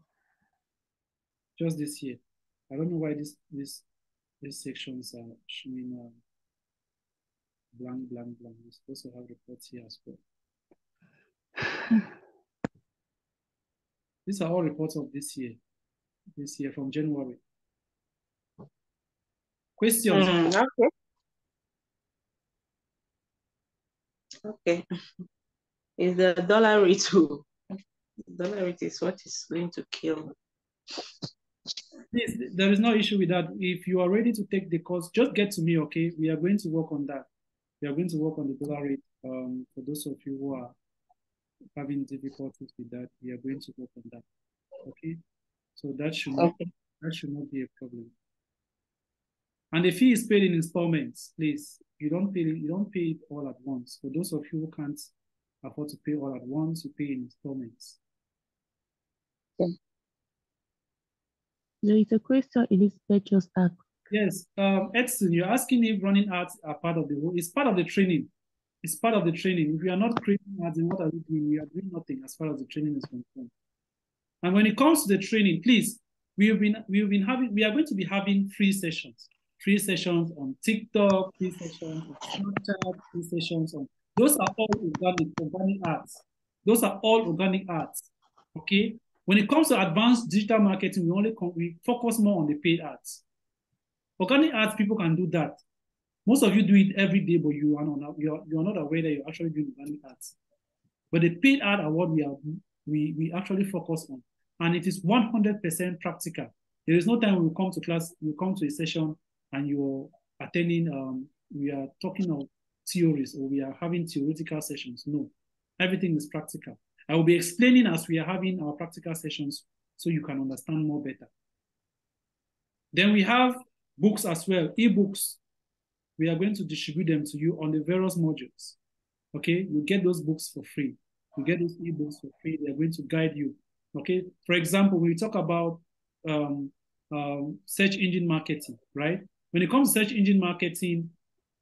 Just this year. I don't know why these sections are showing blank. We're supposed to have reports here as well. These are all reports of this year from January. Questions? Okay. Okay. Is the dollar rate too? The dollar rate is what is going to kill. Please, there is no issue with that. If you are ready to take the course, just get to me, okay? We are going to work on that. We are going to work on the dollar rate. For those of you who are having difficulties with that, we are going to work on that. Okay? So that should not be a problem. And the fee is paid in installments, please. You don't pay it all at once. For those of you who can't afford to pay all at once, you pay in installments. Okay. There is a question Elizabeth just asked. Yes, Edson, you're asking if running ads are part of the whole. It's part of the training. It's part of the training. If we are not creating ads, then what are we doing? We are doing nothing as far as the training is concerned. And when it comes to the training, please, we are going to be having free sessions on TikTok, free sessions on Snapchat, free sessions on. Those are all organic ads. Those are all organic ads. Okay. When it comes to advanced digital marketing, we focus more on the paid ads. Organic ads, people can do that. Most of you do it every day, but you are not aware that you're actually doing organic ads. But the paid ad are what we actually focus on. And it is 100% practical. There is no time we come to class, you come to a session and you're attending, we are talking of theories or we are having theoretical sessions. No, everything is practical. I will be explaining as we are having our practical sessions so you can understand more better. Then we have books as well, ebooks. We are going to distribute them to you on the various modules. Okay, you get those books for free. You get those ebooks for free. They are going to guide you. Okay, for example, when we talk about search engine marketing, right? When it comes to search engine marketing,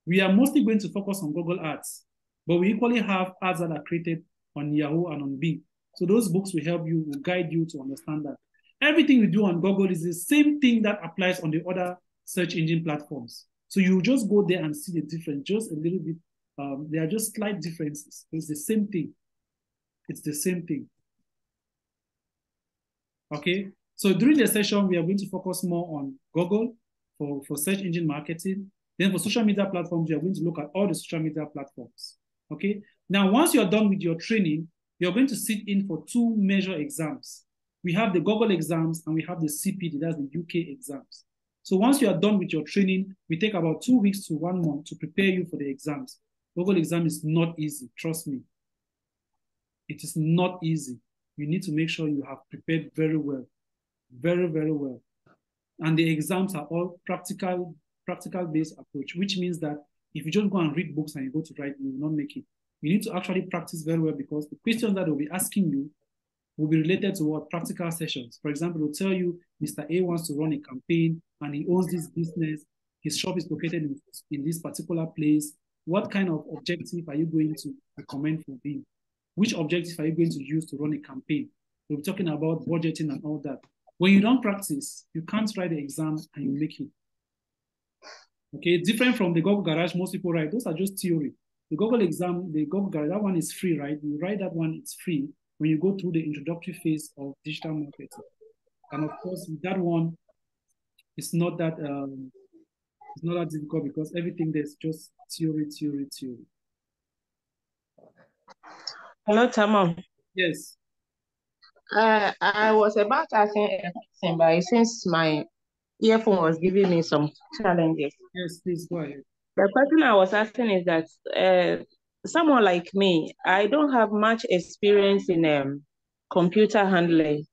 we are mostly going to focus on Google Ads, but we equally have ads that are created on Yahoo and on Bing. So those books will help you, will guide you to understand that. Everything we do on Google is the same thing that applies on the other search engine platforms. So you just go there and see the difference, just a little bit. There are just slight differences. It's the same thing. It's the same thing. Okay. So during the session, we are going to focus more on Google for search engine marketing. Then for social media platforms, we are going to look at all the social media platforms. Okay. Now, once you're done with your training, you're going to sit in for 2 major exams. We have the Google exams and we have the CPD, that's the UK exams. So once you are done with your training, we take about 2 weeks to 1 month to prepare you for the exams. Google exam is not easy, trust me. It is not easy. You need to make sure you have prepared very well, very, very well. And the exams are all practical-based approach, which means that if you just go and read books and you go to write, you will not make it. You need to actually practice very well because the questions that they'll be asking you will be related to what practical sessions. For example, they'll tell you, Mr. A wants to run a campaign and he owns this business. His shop is located in this particular place. What kind of objective are you going to recommend for him? Which objective are you going to use to run a campaign? We'll be talking about budgeting and all that. When you don't practice, you can't write the exam and you make it. Okay, different from the Google Garage, most people write. Those are just theory. The Google exam, the Google Garage, that one is free, right? You write that one, it's free when you go through the introductory phase of digital marketing. And of course, with that one, it's not that difficult because everything there's just theory. Hello, Tamam. Yes. I was about asking a question, but since my earphone was giving me some challenges. Yes, please go ahead. The question I was asking is that someone like me, I don't have much experience in computer handling.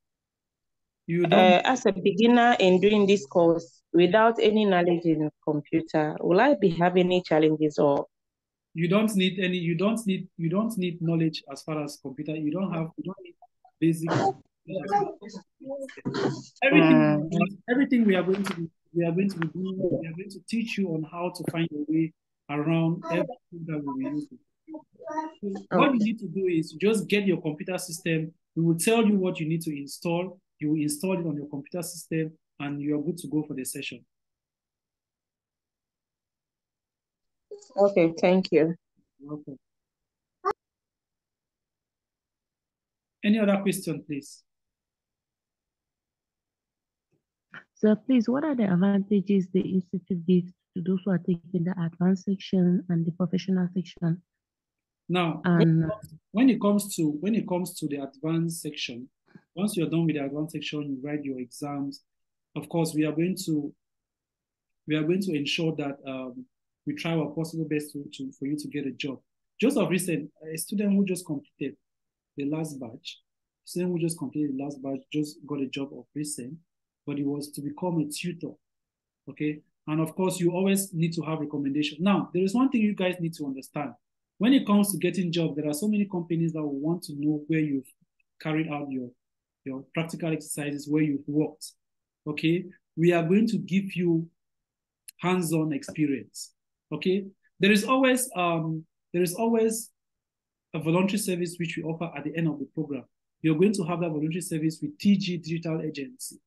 You don't. As a beginner in doing this course without any knowledge in computer, will I be having any challenges or? You don't need knowledge as far as computer. You don't need basic. Everything we are going to be doing, we are going to teach you on how to find your way around everything that we will use. What you need to do is just get your computer system. We will tell you what you need to install. You will install it on your computer system and you are good to go for the session. Okay, thank you. Welcome. Any other question, please? So please, what are the advantages the institute gives to those who are taking the advanced section and the professional section? Now, when it comes to the advanced section, once you're done with the advanced section, you write your exams. Of course, we are going to ensure that we try our possible best for you to get a job. Just of recent, a student who just completed the last batch, just got a job of recent, but it was to become a tutor. Okay, and of course, you always need to have recommendation. Now, there is one thing you guys need to understand. When it comes to getting jobs, there are so many companies that will want to know where you've carried out your practical exercises, where you've worked. Okay, we are going to give you hands-on experience. Okay, there is always a voluntary service which we offer at the end of the program. You're going to have that voluntary service with TG Digital Agency.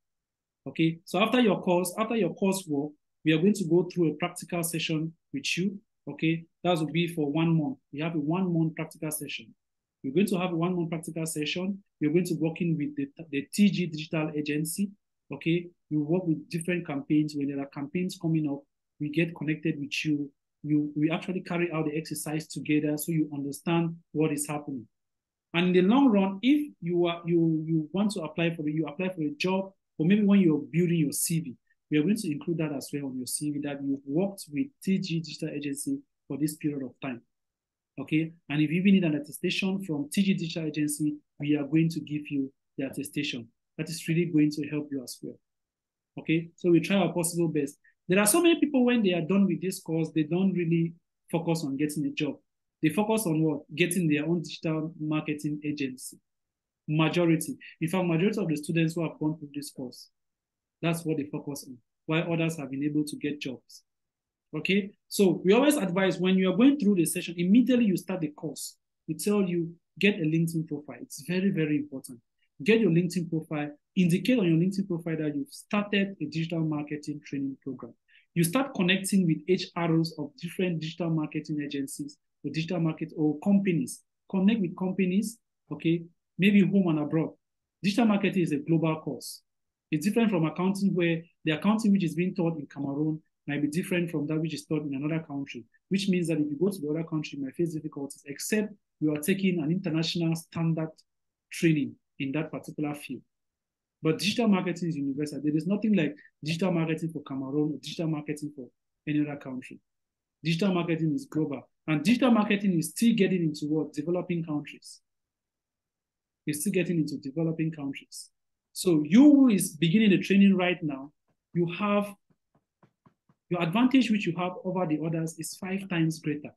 Okay, so after your coursework, we are going to go through a practical session with you. Okay, that will be for 1 month. We have a 1 month practical session. You're going to have a 1 month practical session. You're going to work in with the TG Digital Agency. Okay, you work with different campaigns. When there are campaigns coming up, we get connected with you. We actually carry out the exercise together so you understand what is happening. And in the long run, if you want to apply for a job, or maybe when you're building your CV, we are going to include that as well on your CV, that you've worked with TG Digital Agency for this period of time. Okay, and if you even need an attestation from TG Digital Agency, we are going to give you the attestation. That is really going to help you as well. Okay, so we try our possible best. There are so many people, when they are done with this course, they don't really focus on getting a job. They focus on what? Getting their own digital marketing agency. Majority. In fact, majority of the students who have gone through this course, that's what they focus on, while others have been able to get jobs. Okay, so we always advise, when you are going through the session, immediately you start the course, we tell you, get a LinkedIn profile. It's very, very important. Get your LinkedIn profile, indicate on your LinkedIn profile that you've started a digital marketing training program. You start connecting with HROs of different digital marketing agencies or digital market or companies. Connect with companies, okay, maybe home and abroad. Digital marketing is a global course. It's different from accounting, where the accounting which is being taught in Cameroon might be different from that which is taught in another country, which means that if you go to the other country, you might face difficulties, except you are taking an international standard training in that particular field. But digital marketing is universal. There is nothing like digital marketing for Cameroon or digital marketing for any other country. Digital marketing is global. And digital marketing is still getting into what? Developing countries. It's still getting into developing countries. So you who is beginning the training right now, you have your advantage which you have over the others is 5 times greater.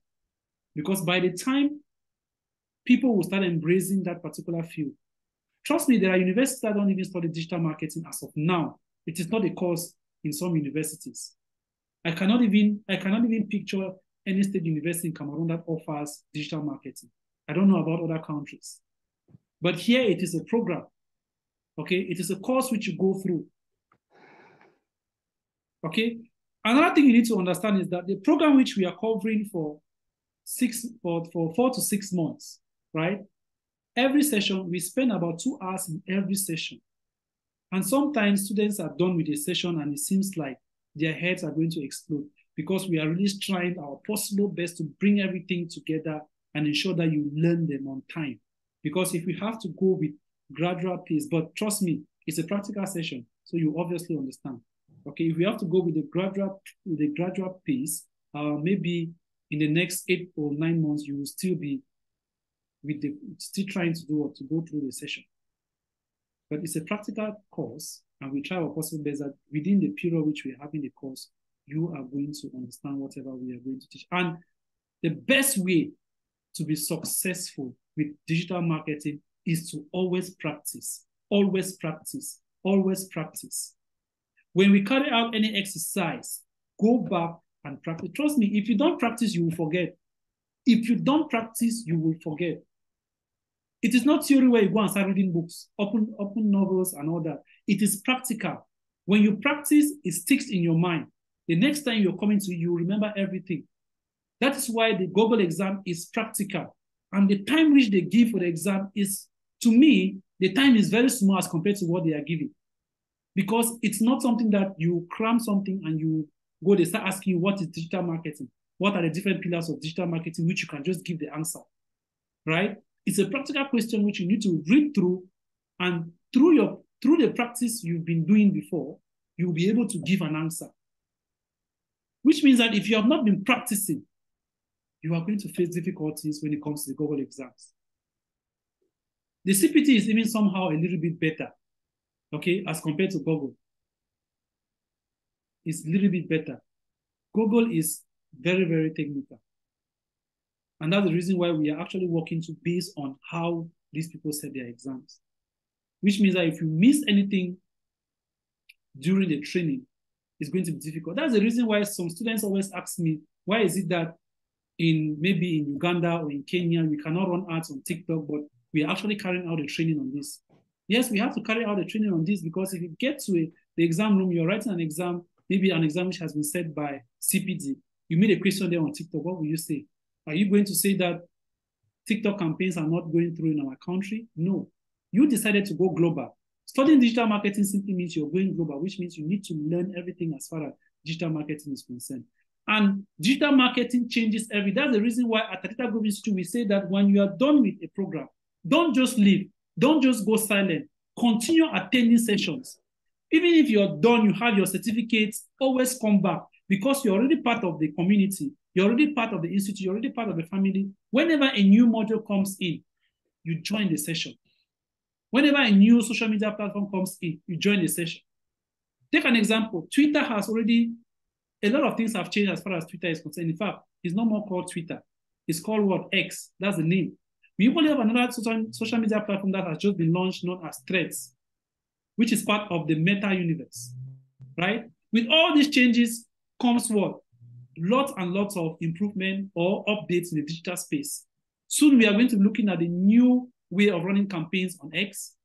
Because by the time people will start embracing that particular field, trust me, there are universities that don't even study digital marketing as of now. It is not a course in some universities. I cannot even picture any state university in Cameroon that offers digital marketing. I don't know about other countries. But here it is a program. Okay, it is a course which you go through. Okay, another thing you need to understand is that the program which we are covering for 4 to 6 months, right? Every session, we spend about 2 hours in every session. And sometimes students are done with a session and it seems like their heads are going to explode, because we are really trying our possible best to bring everything together and ensure that you learn them on time. Because if we have to go with gradual pace, but trust me, it's a practical session, so you obviously understand. Okay, if we have to go with the gradual pace, maybe in the next 8 or 9 months, you will still be still trying to go through the session. But it's a practical course, and we try our possible best that within the period which we are having the course, you are going to understand whatever we are going to teach. And the best way to be successful with digital marketing is to always practice, always practice, always practice. When we carry out any exercise, go back and practice. Trust me, if you don't practice, you will forget. If you don't practice, you will forget. It is not theory where you go and start reading books, open novels and all that. It is practical. When you practice, it sticks in your mind. The next time you're coming to, you remember everything. That is why the Google exam is practical. And the time which they give for the exam is, to me, the time is very small as compared to what they are giving. Because it's not something that you cram something and you go, they start asking you, what is digital marketing? What are the different pillars of digital marketing, which you can just give the answer, right? It's a practical question which you need to read through, and through the practice you've been doing before, you'll be able to give an answer. Which means that if you have not been practicing, you are going to face difficulties when it comes to the Google exams. The CPT is even somehow a little bit better, okay, as compared to Google. It's a little bit better. Google is very, very technical. And that's the reason why we are actually working to base on how these people set their exams. Which means that if you miss anything during the training, it's going to be difficult. That's the reason why some students always ask me, why is it that maybe in Uganda or in Kenya, we cannot run ads on TikTok, but we are actually carrying out the training on this? Yes, we have to carry out the training on this, because if you get to the exam room, you're writing an exam, maybe an exam which has been set by CPD. You made a question there on TikTok, what will you say? Are you going to say that TikTok campaigns are not going through in our country? No. You decided to go global. Studying digital marketing simply means you're going global, which means you need to learn everything as far as digital marketing is concerned. And digital marketing changes every day. That's the reason why at Atita Group Institute, we say that when you are done with a program, Don't just leave. Don't just go silent. Continue attending sessions. Even if you're done, you have your certificates, always come back because you're already part of the community. You're already part of the institute. You're already part of the family. Whenever a new module comes in, you join the session. Whenever a new social media platform comes in, you join the session. Take an example. Twitter has already, a lot of things have changed as far as Twitter is concerned. In fact, it's no more called Twitter. It's called what? X. That's the name. We equally have another social media platform that has just been launched known as Threads, which is part of the Meta universe, right? With all these changes comes what? Lots and lots of improvement or updates in the digital space. Soon we are going to be looking at the new way of running campaigns on X.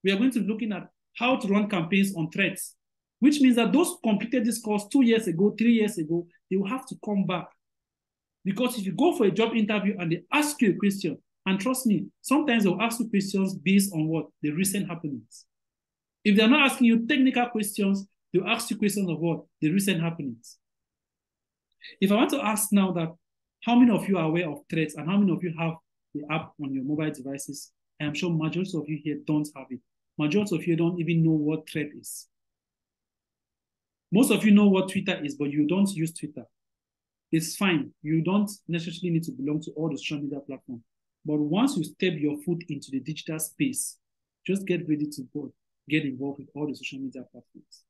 We are going to be looking at how to run campaigns on Threads, which means that those who completed this course 2 years ago, 3 years ago, they will have to come back. Because if you go for a job interview and they ask you a question, and trust me, sometimes they'll ask you questions based on what? The recent happenings. If they're not asking you technical questions, they'll ask you questions of what? The recent happenings. If I want to ask now that how many of you are aware of Threads and how many of you have the app on your mobile devices, I am sure majority of you here don't have it. Majority of you don't even know what Thread is. Most of you know what Twitter is, but you don't use Twitter. It's fine. You don't necessarily need to belong to all the social media platforms. But once you step your foot into the digital space, just get ready to get involved with all the social media platforms.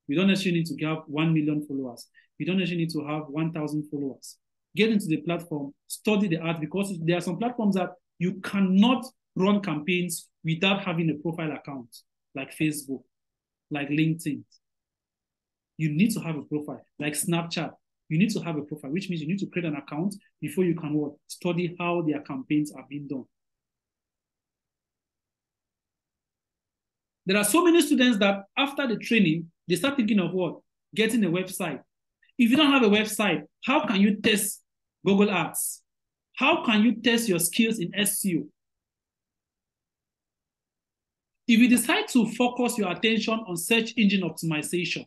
You don't necessarily need to have 1 million followers. You don't necessarily need to have 1,000 followers. Get into the platform, study the art, because there are some platforms that you cannot run campaigns without having a profile account, like Facebook, like LinkedIn. You need to have a profile, like Snapchat. You need to have a profile, which means you need to create an account before you can what? Study how their campaigns are being done. There are so many students that after the training, they start thinking of what? Getting a website. If you don't have a website, how can you test Google Ads? How can you test your skills in SEO? If you decide to focus your attention on search engine optimization,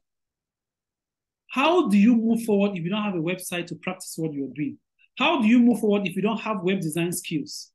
how do you move forward if you don't have a website to practice what you're doing? How do you move forward if you don't have web design skills?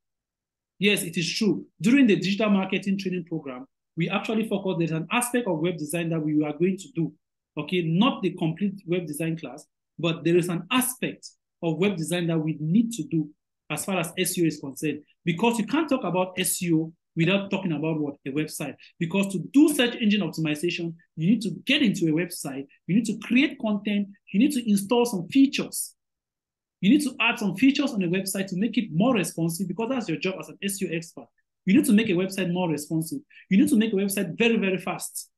Yes, it is true. During the digital marketing training program, we actually focus, there's an aspect of web design that we are going to do. Okay, not the complete web design class, but there is an aspect of web design that we need to do as far as SEO is concerned. Because you can't talk about SEO without talking about what? A website. Because to do search engine optimization, you need to get into a website, you need to create content, you need to install some features. You need to add some features on the website to make it more responsive, because that's your job as an SEO expert. You need to make a website more responsive. You need to make a website very, very fast.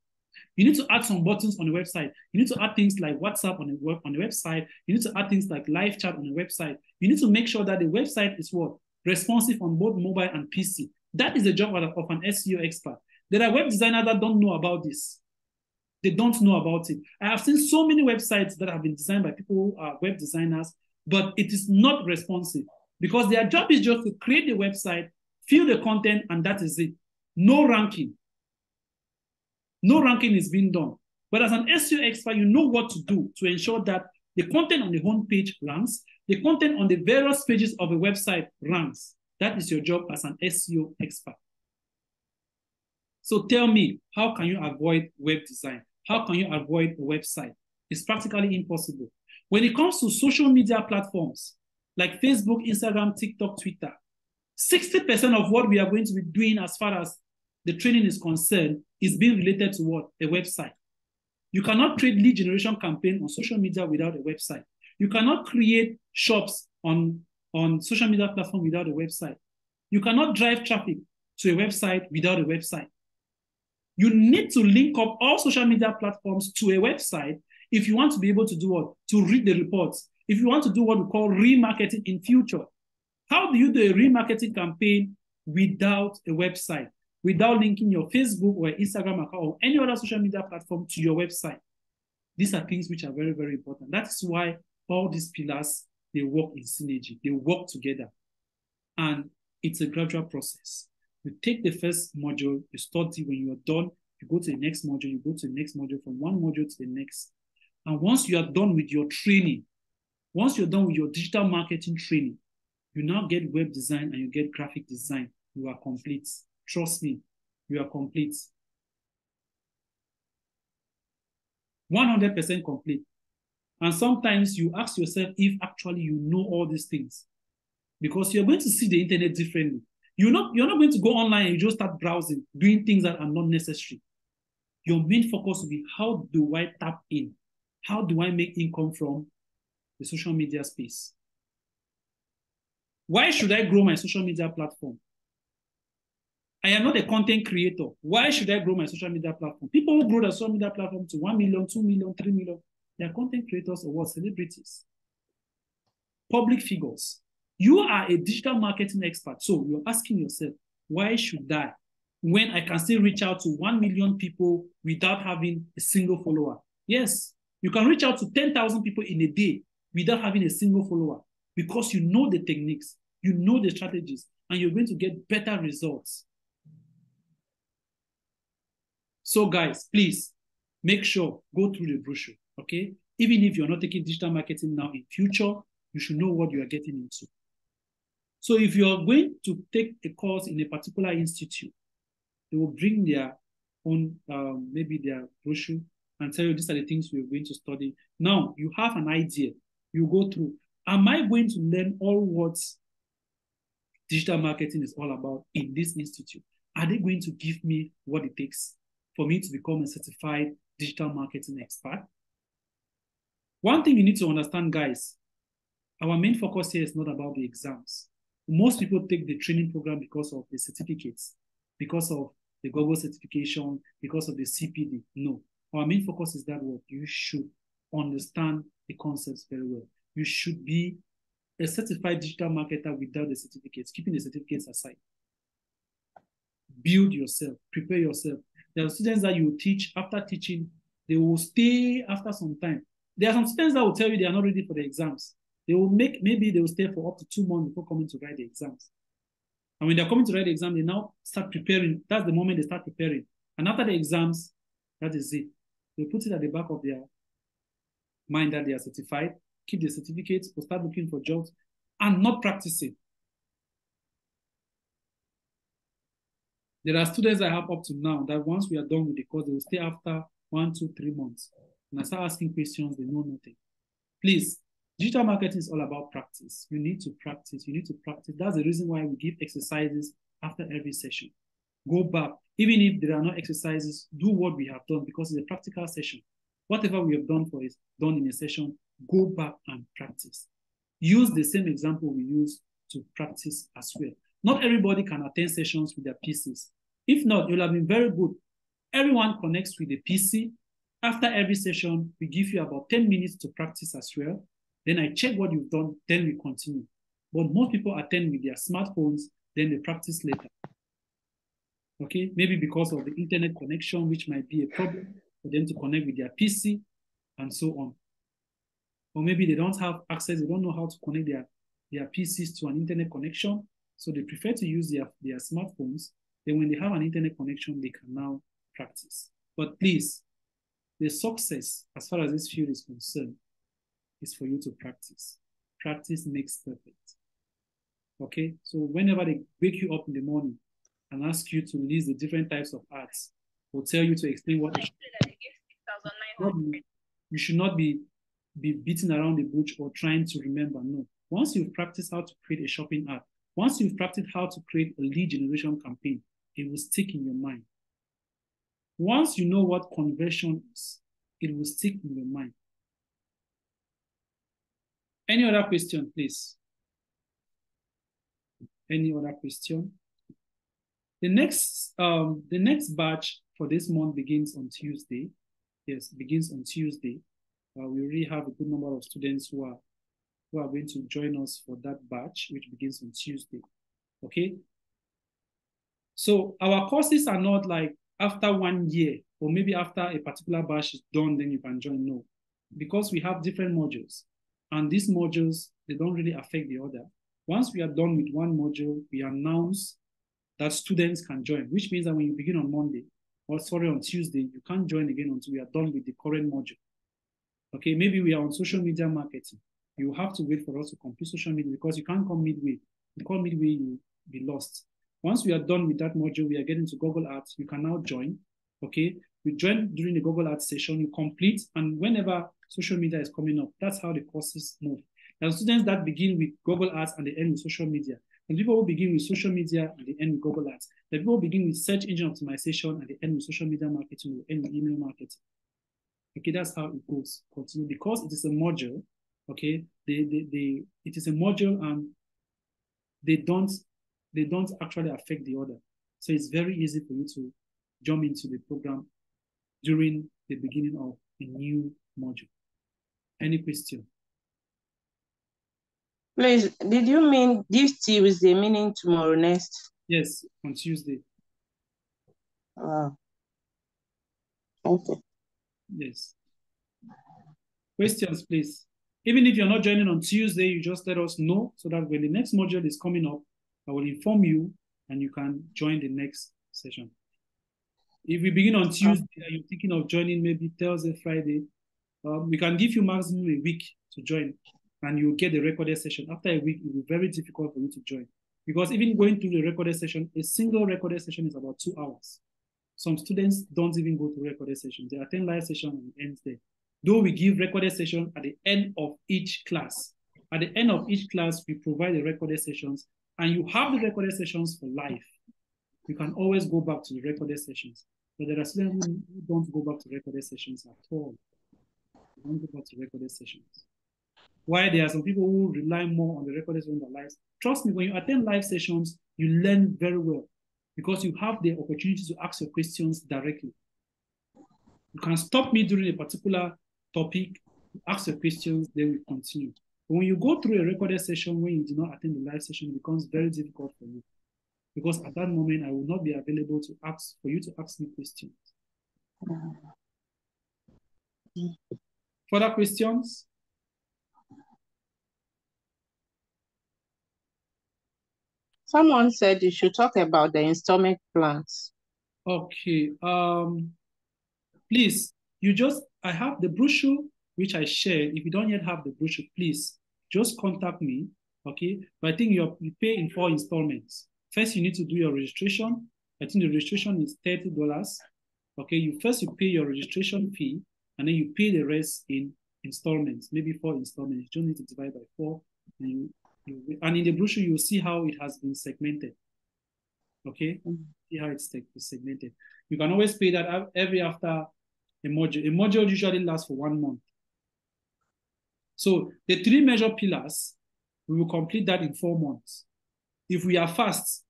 You need to add some buttons on the website. You need to add things like WhatsApp on the website. You need to add things like live chat on the website. You need to make sure that the website is what? Responsive on both mobile and PC. That is the job of an SEO expert. There are web designers that don't know about this. They don't know about it. I have seen so many websites that have been designed by people who are web designers, but it is not responsive because their job is just to create the website, fill the content, and that is it. No ranking. No ranking is being done. But as an SEO expert, you know what to do to ensure that the content on the homepage ranks, the content on the various pages of a website ranks. That is your job as an SEO expert. So tell me, how can you avoid web design? How can you avoid a website? It's practically impossible. When it comes to social media platforms like Facebook, Instagram, TikTok, Twitter, 60% of what we are going to be doing as far as the training is concerned is being related to what? A website. You cannot create lead generation campaign on social media without a website. You cannot create shops on social media platform without a website. You cannot drive traffic to a website without a website. You need to link up all social media platforms to a website if you want to be able to do what? To read the reports. If you want to do what we call remarketing in future. How do you do a remarketing campaign without a website? Without linking your Facebook or Instagram account or any other social media platform to your website? These are things which are very, very important. That's why all these pillars, they work in synergy. They work together. And it's a gradual process. You take the first module, you study. When you're done, you go to the next module, you go to the next module, from one module to the next. And once you are done with your training, once you're done with your digital marketing training, You now get web design and you get graphic design. You are complete. Trust me, you are complete. 100% complete. And sometimes you ask yourself if actually you know all these things, because you're going to see the internet differently. You're not going to go online and you just start browsing, doing things that are not necessary. Your main focus will be, how do I tap in? How do I make income from the social media space? Why should I grow my social media platform? I am not a content creator. Why should I grow my social media platform? People who grow their social media platform to 1 million, 2 million, 3 million, they are content creators or what? Celebrities, public figures. You are a digital marketing expert. So you're asking yourself, why should I, when I can still reach out to 1 million people without having a single follower? Yes, you can reach out to 10,000 people in a day without having a single follower, because you know the techniques, you know the strategies, and you're going to get better results. So guys, please make sure, go through the brochure, okay? Even if you're not taking digital marketing now, in future, you should know what you are getting into. So if you're going to take a course in a particular institute, they will bring their own, maybe their brochure, and tell you these are the things we're going to study. Now, you have an idea. You go through, am I going to learn all what digital marketing is all about in this institute? Are they going to give me what it takes for me to become a certified digital marketing expert? One thing you need to understand, guys, our main focus here is not about the exams. Most people take the training program because of the certificates, because of the Google certification, because of the CPD. No, our main focus is that what you should understand the concepts very well. You should be a certified digital marketer without the certificates, keeping the certificates aside. Build yourself, prepare yourself. There are students that you teach, after teaching, they will stay after some time. There are some students that will tell you they are not ready for the exams. They will maybe they will stay for up to 2 months before coming to write the exams. And when they're coming to write the exam, they now start preparing. That's the moment they start preparing. And after the exams, that is it. They put it at the back of their mind that they are certified, keep the certificates, or start looking for jobs, and not practicing. There are students I have up to now that once we are done with the course, they will stay after 1, 2, 3 months. And I start asking questions, they know nothing. Please, digital marketing is all about practice. You need to practice. You need to practice. That's the reason why we give exercises after every session. Go back. Even if there are no exercises, do what we have done, because it's a practical session. Whatever we have done is done in a session, go back and practice. Use the same example we use to practice as well. Not everybody can attend sessions with their PCs. If not, you'll have been very good. Everyone connects with the PC. After every session, we give you about 10 minutes to practice as well. Then I check what you've done, then we continue. But most people attend with their smartphones, then they practice later. Okay, maybe because of the internet connection, which might be a problem for them to connect with their PC and so on. Or maybe they don't have access, they don't know how to connect their PCs to an internet connection, so they prefer to use their smartphones. Then when they have an internet connection, they can now practice. But please, the success, as far as this field is concerned, is for you to practice. Practice makes perfect. Okay, so whenever they wake you up in the morning and ask you to list the different types of arts, or tell you to explain what you should not be beating around the bush or trying to remember. No. Once you've practiced how to create a shopping app, once you've practiced how to create a lead generation campaign, it will stick in your mind. Once you know what conversion is, it will stick in your mind. Any other question, please? Any other question? The next batch for this month begins on Tuesday. Yes, begins on Tuesday. We already have a good number of students who are going to join us for that batch, which begins on Tuesday. Okay. So our courses are not like after 1 year, or maybe after a particular batch is done, then you can join. No, because we have different modules, and these modules, they don't really affect the other. Once we are done with one module, we announce that students can join, which means that when you begin on Monday, or sorry, on Tuesday, you can't join again until we are done with the current module. Okay, maybe we are on social media marketing. You have to wait for us to complete social media because you can't come midway. If you come midway, you'll be lost. Once we are done with that module, we are getting to Google Ads. You can now join, okay? You join during the Google Ads session, you complete, and whenever social media is coming up, that's how the courses move. There are students that begin with Google Ads and they end with social media. And people who begin with social media and they end with Google Ads. The people who begin with search engine optimization and they end with social media marketing or end with email marketing. Okay, that's how it goes. Continue because it is a module. Okay, it is a module and they don't actually affect the other. So it's very easy for you to jump into the program during the beginning of a new module. Any question? Please, did you mean this Tuesday, meaning tomorrow next? Yes, on Tuesday. Wow. Okay. Yes. Questions, please. Even if you're not joining on Tuesday, you just let us know so that when the next module is coming up, I will inform you and you can join the next session. If we begin on Tuesday and you're thinking of joining maybe Thursday, Friday, we can give you maximum a week to join and you'll get the recorded session. After a week, it will be very difficult for you to join because even going through the recorded session, a single recorded session is about 2 hours. Some students don't even go to recorded sessions. They attend live session and end there. Though we give recorded session at the end of each class. At the end of each class, we provide the recorded sessions and you have the recorded sessions for life. You can always go back to the recorded sessions. But there are students who don't go back to recorded sessions at all. They don't go back to recorded sessions. Why there are some people who rely more on the recorded sessions than live. Trust me, when you attend live sessions, you learn very well because you have the opportunity to ask your questions directly. You can stop me during a particular topic, ask your questions, then we continue. But when you go through a recorded session, when you do not attend the live session, it becomes very difficult for you. Because at that moment, I will not be available to ask for you to ask me questions. Further questions? Someone said you should talk about the installment plans. Okay. Please, I have the brochure which I shared. If you don't yet have the brochure, please just contact me. Okay. But I think you pay in 4 installments. First, you need to do your registration. I think the registration is $30. Okay. You pay your registration fee, and then you pay the rest in installments, maybe 4 installments. You don't need to divide by 4. And in the brochure, you'll see how it has been segmented. Okay. See how it's segmented. You can always pay that every after a module. A module usually lasts for 1 month. So the 3 major pillars, we will complete that in 4 months. If we are fast,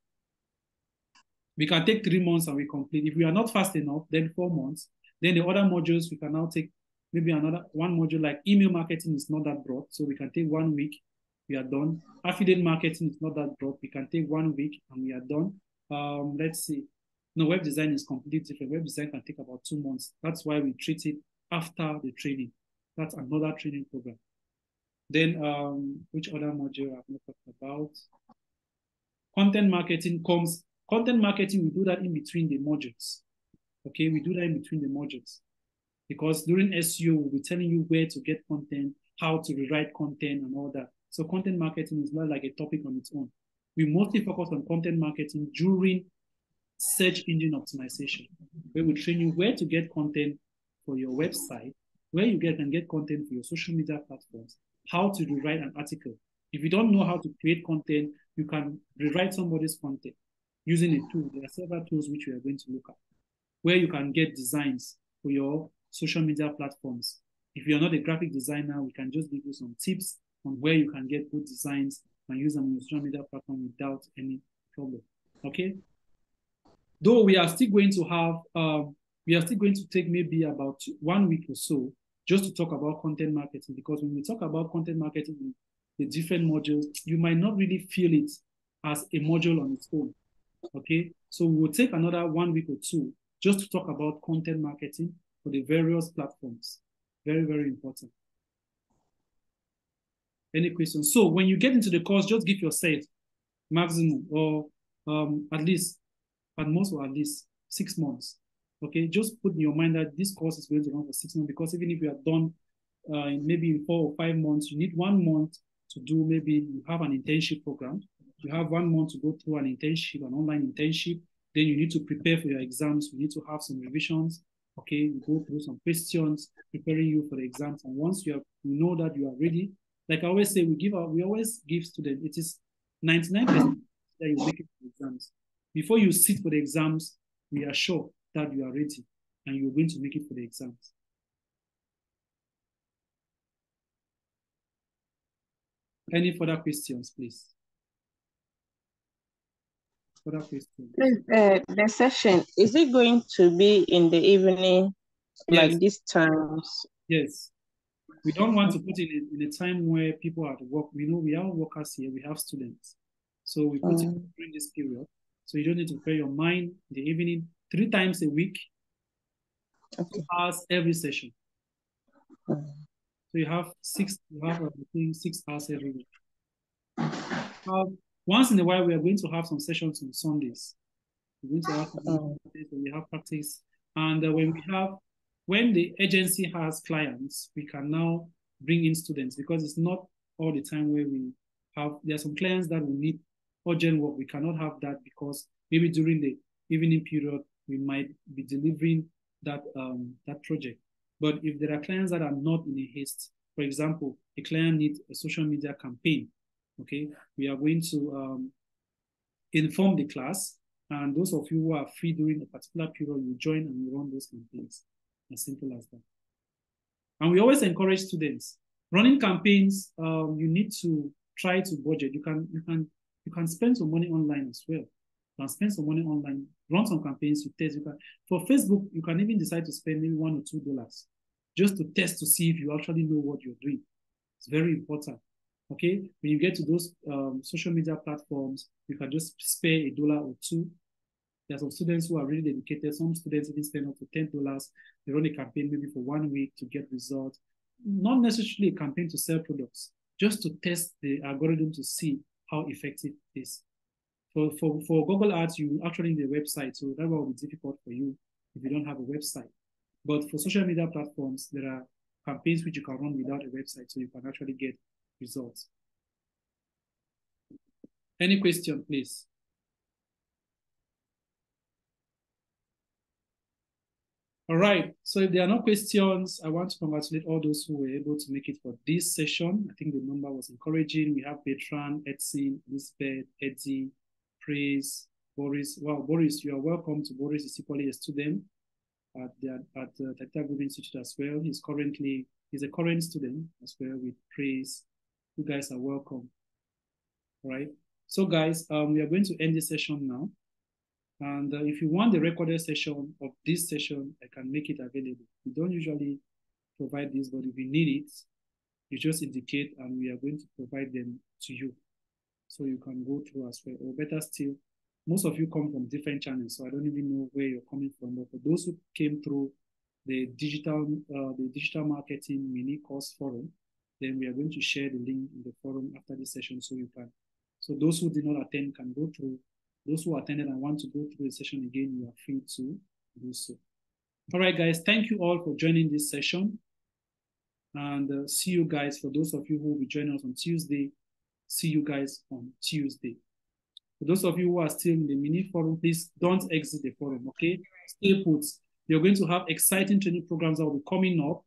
we can take 3 months and we complete. If we are not fast enough, then 4 months. Then the other modules, we can now take maybe one module like email marketing is not that broad. So we can take 1 week, we are done. Affiliate marketing is not that broad. We can take 1 week and we are done. Let's see. No, web design is completely different. Web design can take about 2 months. That's why we treat it after the training. That's another training program. Then, which other module I've not talked about? Content marketing comes. Content marketing, we do that in between the modules. Okay, we do that in between the modules. Because during SEO, we'll be telling you where to get content, how to rewrite content and all that. So content marketing is not like a topic on its own. We mostly focus on content marketing during search engine optimization, where we train you where to get content for your website, where you can get content for your social media platforms, how to rewrite an article. If you don't know how to create content, you can rewrite somebody's content using a tool. There are several tools which we are going to look at, where you can get designs for your social media platforms. If you're not a graphic designer, we can just give you some tips on where you can get good designs and use them on your social media platform without any problem. Okay? Though we are still going to have, we are still going to take maybe about 1 week or so just to talk about content marketing, because when we talk about content marketing in the different modules, you might not really feel it as a module on its own. Okay, so we will take another 1 week or 2 just to talk about content marketing for the various platforms. Very, very important. Any questions? So when you get into the course, just give yourself maximum or at least 6 months. Okay, just put in your mind that this course is going to run for 6 months, because even if you are done maybe in 4 or 5 months, you need 1 month to do, maybe you have an internship program. You have 1 month to go through an internship, an online internship. Then you need to prepare for your exams. You need to have some revisions. Okay, you go through some questions, preparing you for the exams. And once you know that you are ready, like I always say, we always give students, it is 99% that you make it to the exams. Before you sit for the exams, we are sure that you are ready and you're going to make it for the exams. Any further questions, please? Further questions? The session, is it going to be in the evening, Yes. like these times? Yes. We don't want to put it in a time where people are at work. We know we have workers here, we have students. So we put it during this period. So you don't need to prepare your mind in the evening, 3 times a week, 2 hours every session. So you have 6 hours every week. Once in a while, we are going to have some sessions on Sundays. We're going to have Sundays where we have practice. And when the agency has clients, we can now bring in students, because it's not all the time where there are some clients that will need urgent work. We cannot have that because maybe during the evening period, we might be delivering that project. But if there are clients that are not in a haste, for example, a client needs a social media campaign, okay, we are going to inform the class, and those of you who are free during a particular period, you join and you run those campaigns. As simple as that. And we always encourage students. Running campaigns, you need to try to budget. You can spend some money online as well. You can spend some money online, run some campaigns, you test. For Facebook, you can even decide to spend maybe $1 or $2 just to test to see if you actually know what you're doing. It's very important. Okay, when you get to those social media platforms, you can just spare $1 or $2. There are some students who are really dedicated. Some students even spend up to $10. They run a campaign maybe for 1 week to get results. Not necessarily a campaign to sell products, just to test the algorithm to see how effective it is. For Google Ads, you actually need a website, so that will be difficult for you if you don't have a website. But for social media platforms, there are campaigns which you can run without a website, so you can actually get results. Any question, please? All right, so if there are no questions, I want to congratulate all those who were able to make it for this session. I think the number was encouraging. We have Bertrand, Edson, Elizabeth, Eddie, Praise, Boris. Wow, Boris, you are welcome. To Boris is equally a student at the Tactical Group Institute as well. He's a current student as well with Praise. You guys are welcome. All right, so guys, we are going to end this session now. And if you want the recorded session of this session, I can make it available. We don't usually provide this, but if you need it, you just indicate and we are going to provide them to you. So you can go through as well. Or better still, most of you come from different channels, so I don't even know where you're coming from. But for those who came through the digital marketing mini course forum, then we are going to share the link in the forum after this session so you can. So those who did not attend can go through. Those who attended and want to go through the session again, you are free to do so. All right, guys, thank you all for joining this session. And see you guys. For those of you who will be joining us on Tuesday, see you guys on Tuesday. For those of you who are still in the mini forum, please don't exit the forum, okay? Stay put. You're going to have exciting training programs that will be coming up.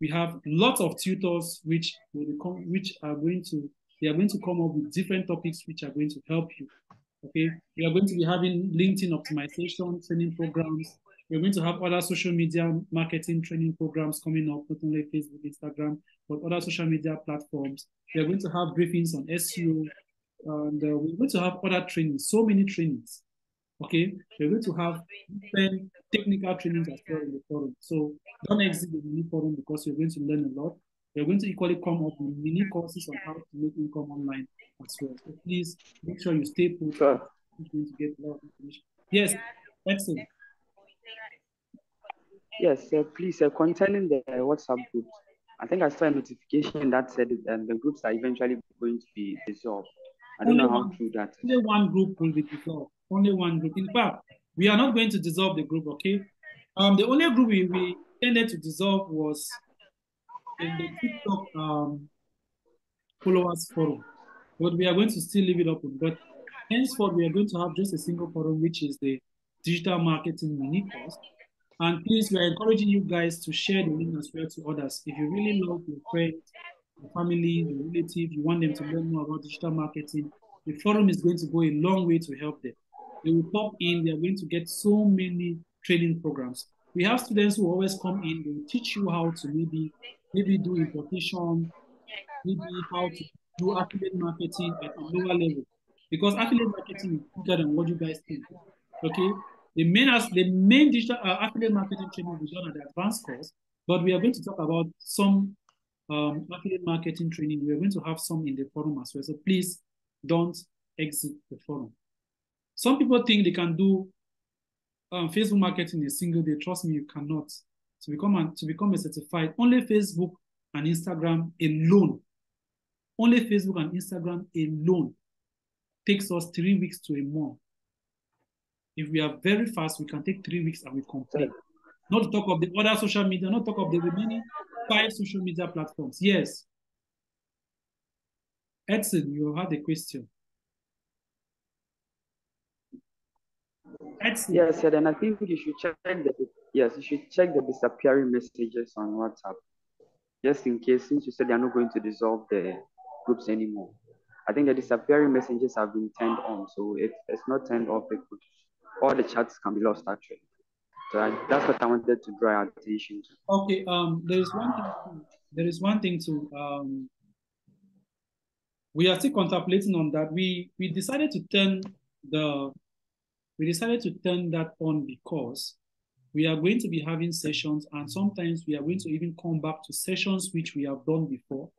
We have lots of tutors which are going to come up with different topics which are going to help you. Okay, we are going to be having LinkedIn optimization training programs. We're going to have other social media marketing training programs coming up, not only Facebook, Instagram, but other social media platforms. We are going to have briefings on SEO, and we're going to have other trainings, so many trainings. Okay, we're going to have different technical trainings as well in the forum. So don't exit the mini forum because you're going to learn a lot. We're going to equally come up with mini courses on how to make income online as well. So please make sure you stay put. Sure. You're going to get a lot of information. Yes, excellent. Yes, please, concerning the WhatsApp group, I think I saw a notification that said the groups are eventually going to be dissolved. I don't know how true that is. Only one group will be dissolved. Only one group. In fact, we are not going to dissolve the group, okay? The only group we intended to dissolve was in the TikTok followers forum, but we are going to still leave it open. But henceforth, we are going to have just a single forum, which is the digital marketing mini course. And please, we are encouraging you guys to share the link as well to others. If you really love your friends, your family, your relative, you want them to learn more about digital marketing, the forum is going to go a long way to help them. They will pop in, they are going to get so many training programs. We have students who always come in, they will teach you how to maybe do importation, maybe how to do affiliate marketing at a lower level. Because affiliate marketing is bigger than what you guys think. Okay? The main digital affiliate marketing training will be done at the advanced course, but we are going to talk about some affiliate marketing training. We are going to have some in the forum as well. So please don't exit the forum. Some people think they can do Facebook marketing in a single day. Trust me, you cannot. To become a certified, only Facebook and Instagram alone, takes us 3 weeks to a month. If we are very fast, we can take 3 weeks and we complete. Not to talk of the other social media, not to talk of the remaining 5 social media platforms. Yes. Edson, you had a question. Edson. Yes, and then I think you should check the disappearing messages on WhatsApp. Just in case, since you said they're not going to dissolve the groups anymore. I think the disappearing messages have been turned on. So if it's not turned off, all the chats can be lost actually. So that's what I wanted to draw your attention to. Okay, there is one thing to we are still contemplating on that. We decided to turn that on because we are going to be having sessions, and sometimes we are going to even come back to sessions which we have done before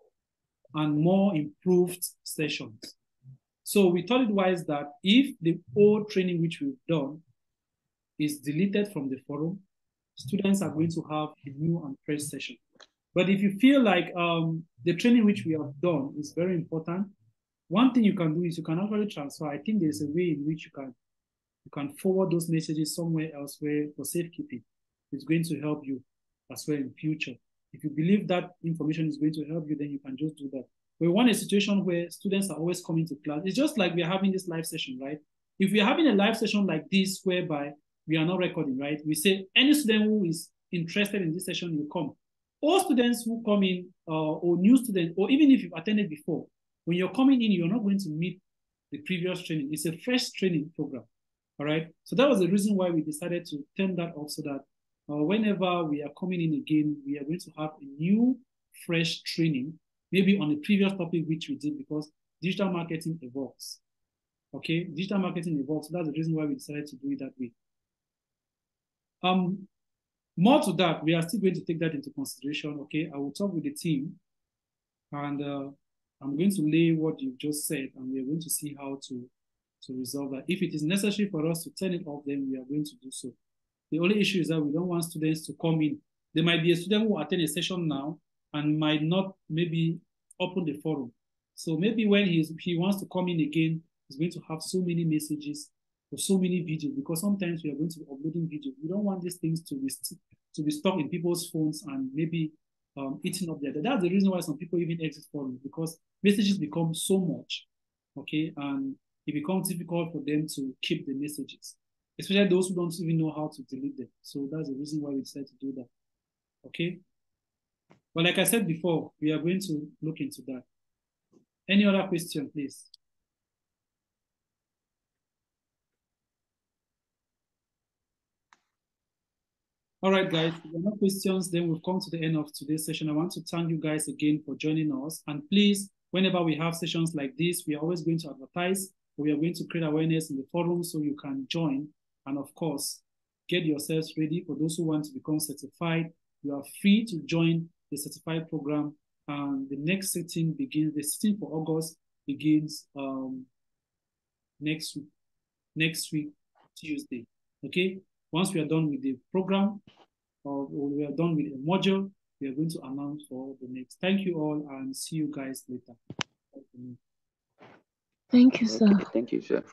and more improved sessions. So we thought it wise that if the old training which we've done is deleted from the forum, students are going to have a new and fresh session. But if you feel like the training which we have done is very important, one thing you can do is you can actually transfer. I think there's a way in which you can forward those messages somewhere else where for safekeeping. It's going to help you as well in future. If you believe that information is going to help you, then you can just do that. We want a situation where students are always coming to class. It's just like we're having this live session, right? If we're having a live session like this, whereby we are not recording, right? We say any student who is interested in this session will come. All students who come in, or new students, or even if you've attended before, when you're coming in, you're not going to meet the previous training. It's a fresh training program, all right? So that was the reason why we decided to turn that off so that whenever we are coming in again, we are going to have a new, fresh training, maybe on the previous topic which we did, because digital marketing evolves, okay? Digital marketing evolves, so that's the reason why we decided to do it that way. More to that, we are still going to take that into consideration, okay? I will talk with the team, and I'm going to lay what you've just said, and we are going to see how to resolve that. If it is necessary for us to turn it off, then we are going to do so. The only issue is that we don't want students to come in. There might be a student who attend a session now and might not maybe open the forum. So maybe when he wants to come in again, he's going to have so many messages or so many videos, because sometimes we are going to be uploading videos. We don't want these things to be stuck in people's phones and maybe eating up there. That's the reason why some people even exit forums, because messages become so much, okay? And it becomes difficult for them to keep the messages, especially those who don't even know how to delete them. So that's the reason why we decided to do that, okay? But like I said before, we are going to look into that. Any other question, please? All right, guys, if there are no questions, then we've come to the end of today's session. I want to thank you guys again for joining us. And please, whenever we have sessions like this, we are always going to advertise. We are going to create awareness in the forum so you can join. And of course, get yourselves ready. For those who want to become certified, you are free to join the certified program. And the next sitting begins, the sitting for August begins next week, Tuesday, okay? Once we are done with the program, or we are done with a module, we are going to announce for the next. Thank you all, and see you guys later. Thank you, sir. Thank you, sir.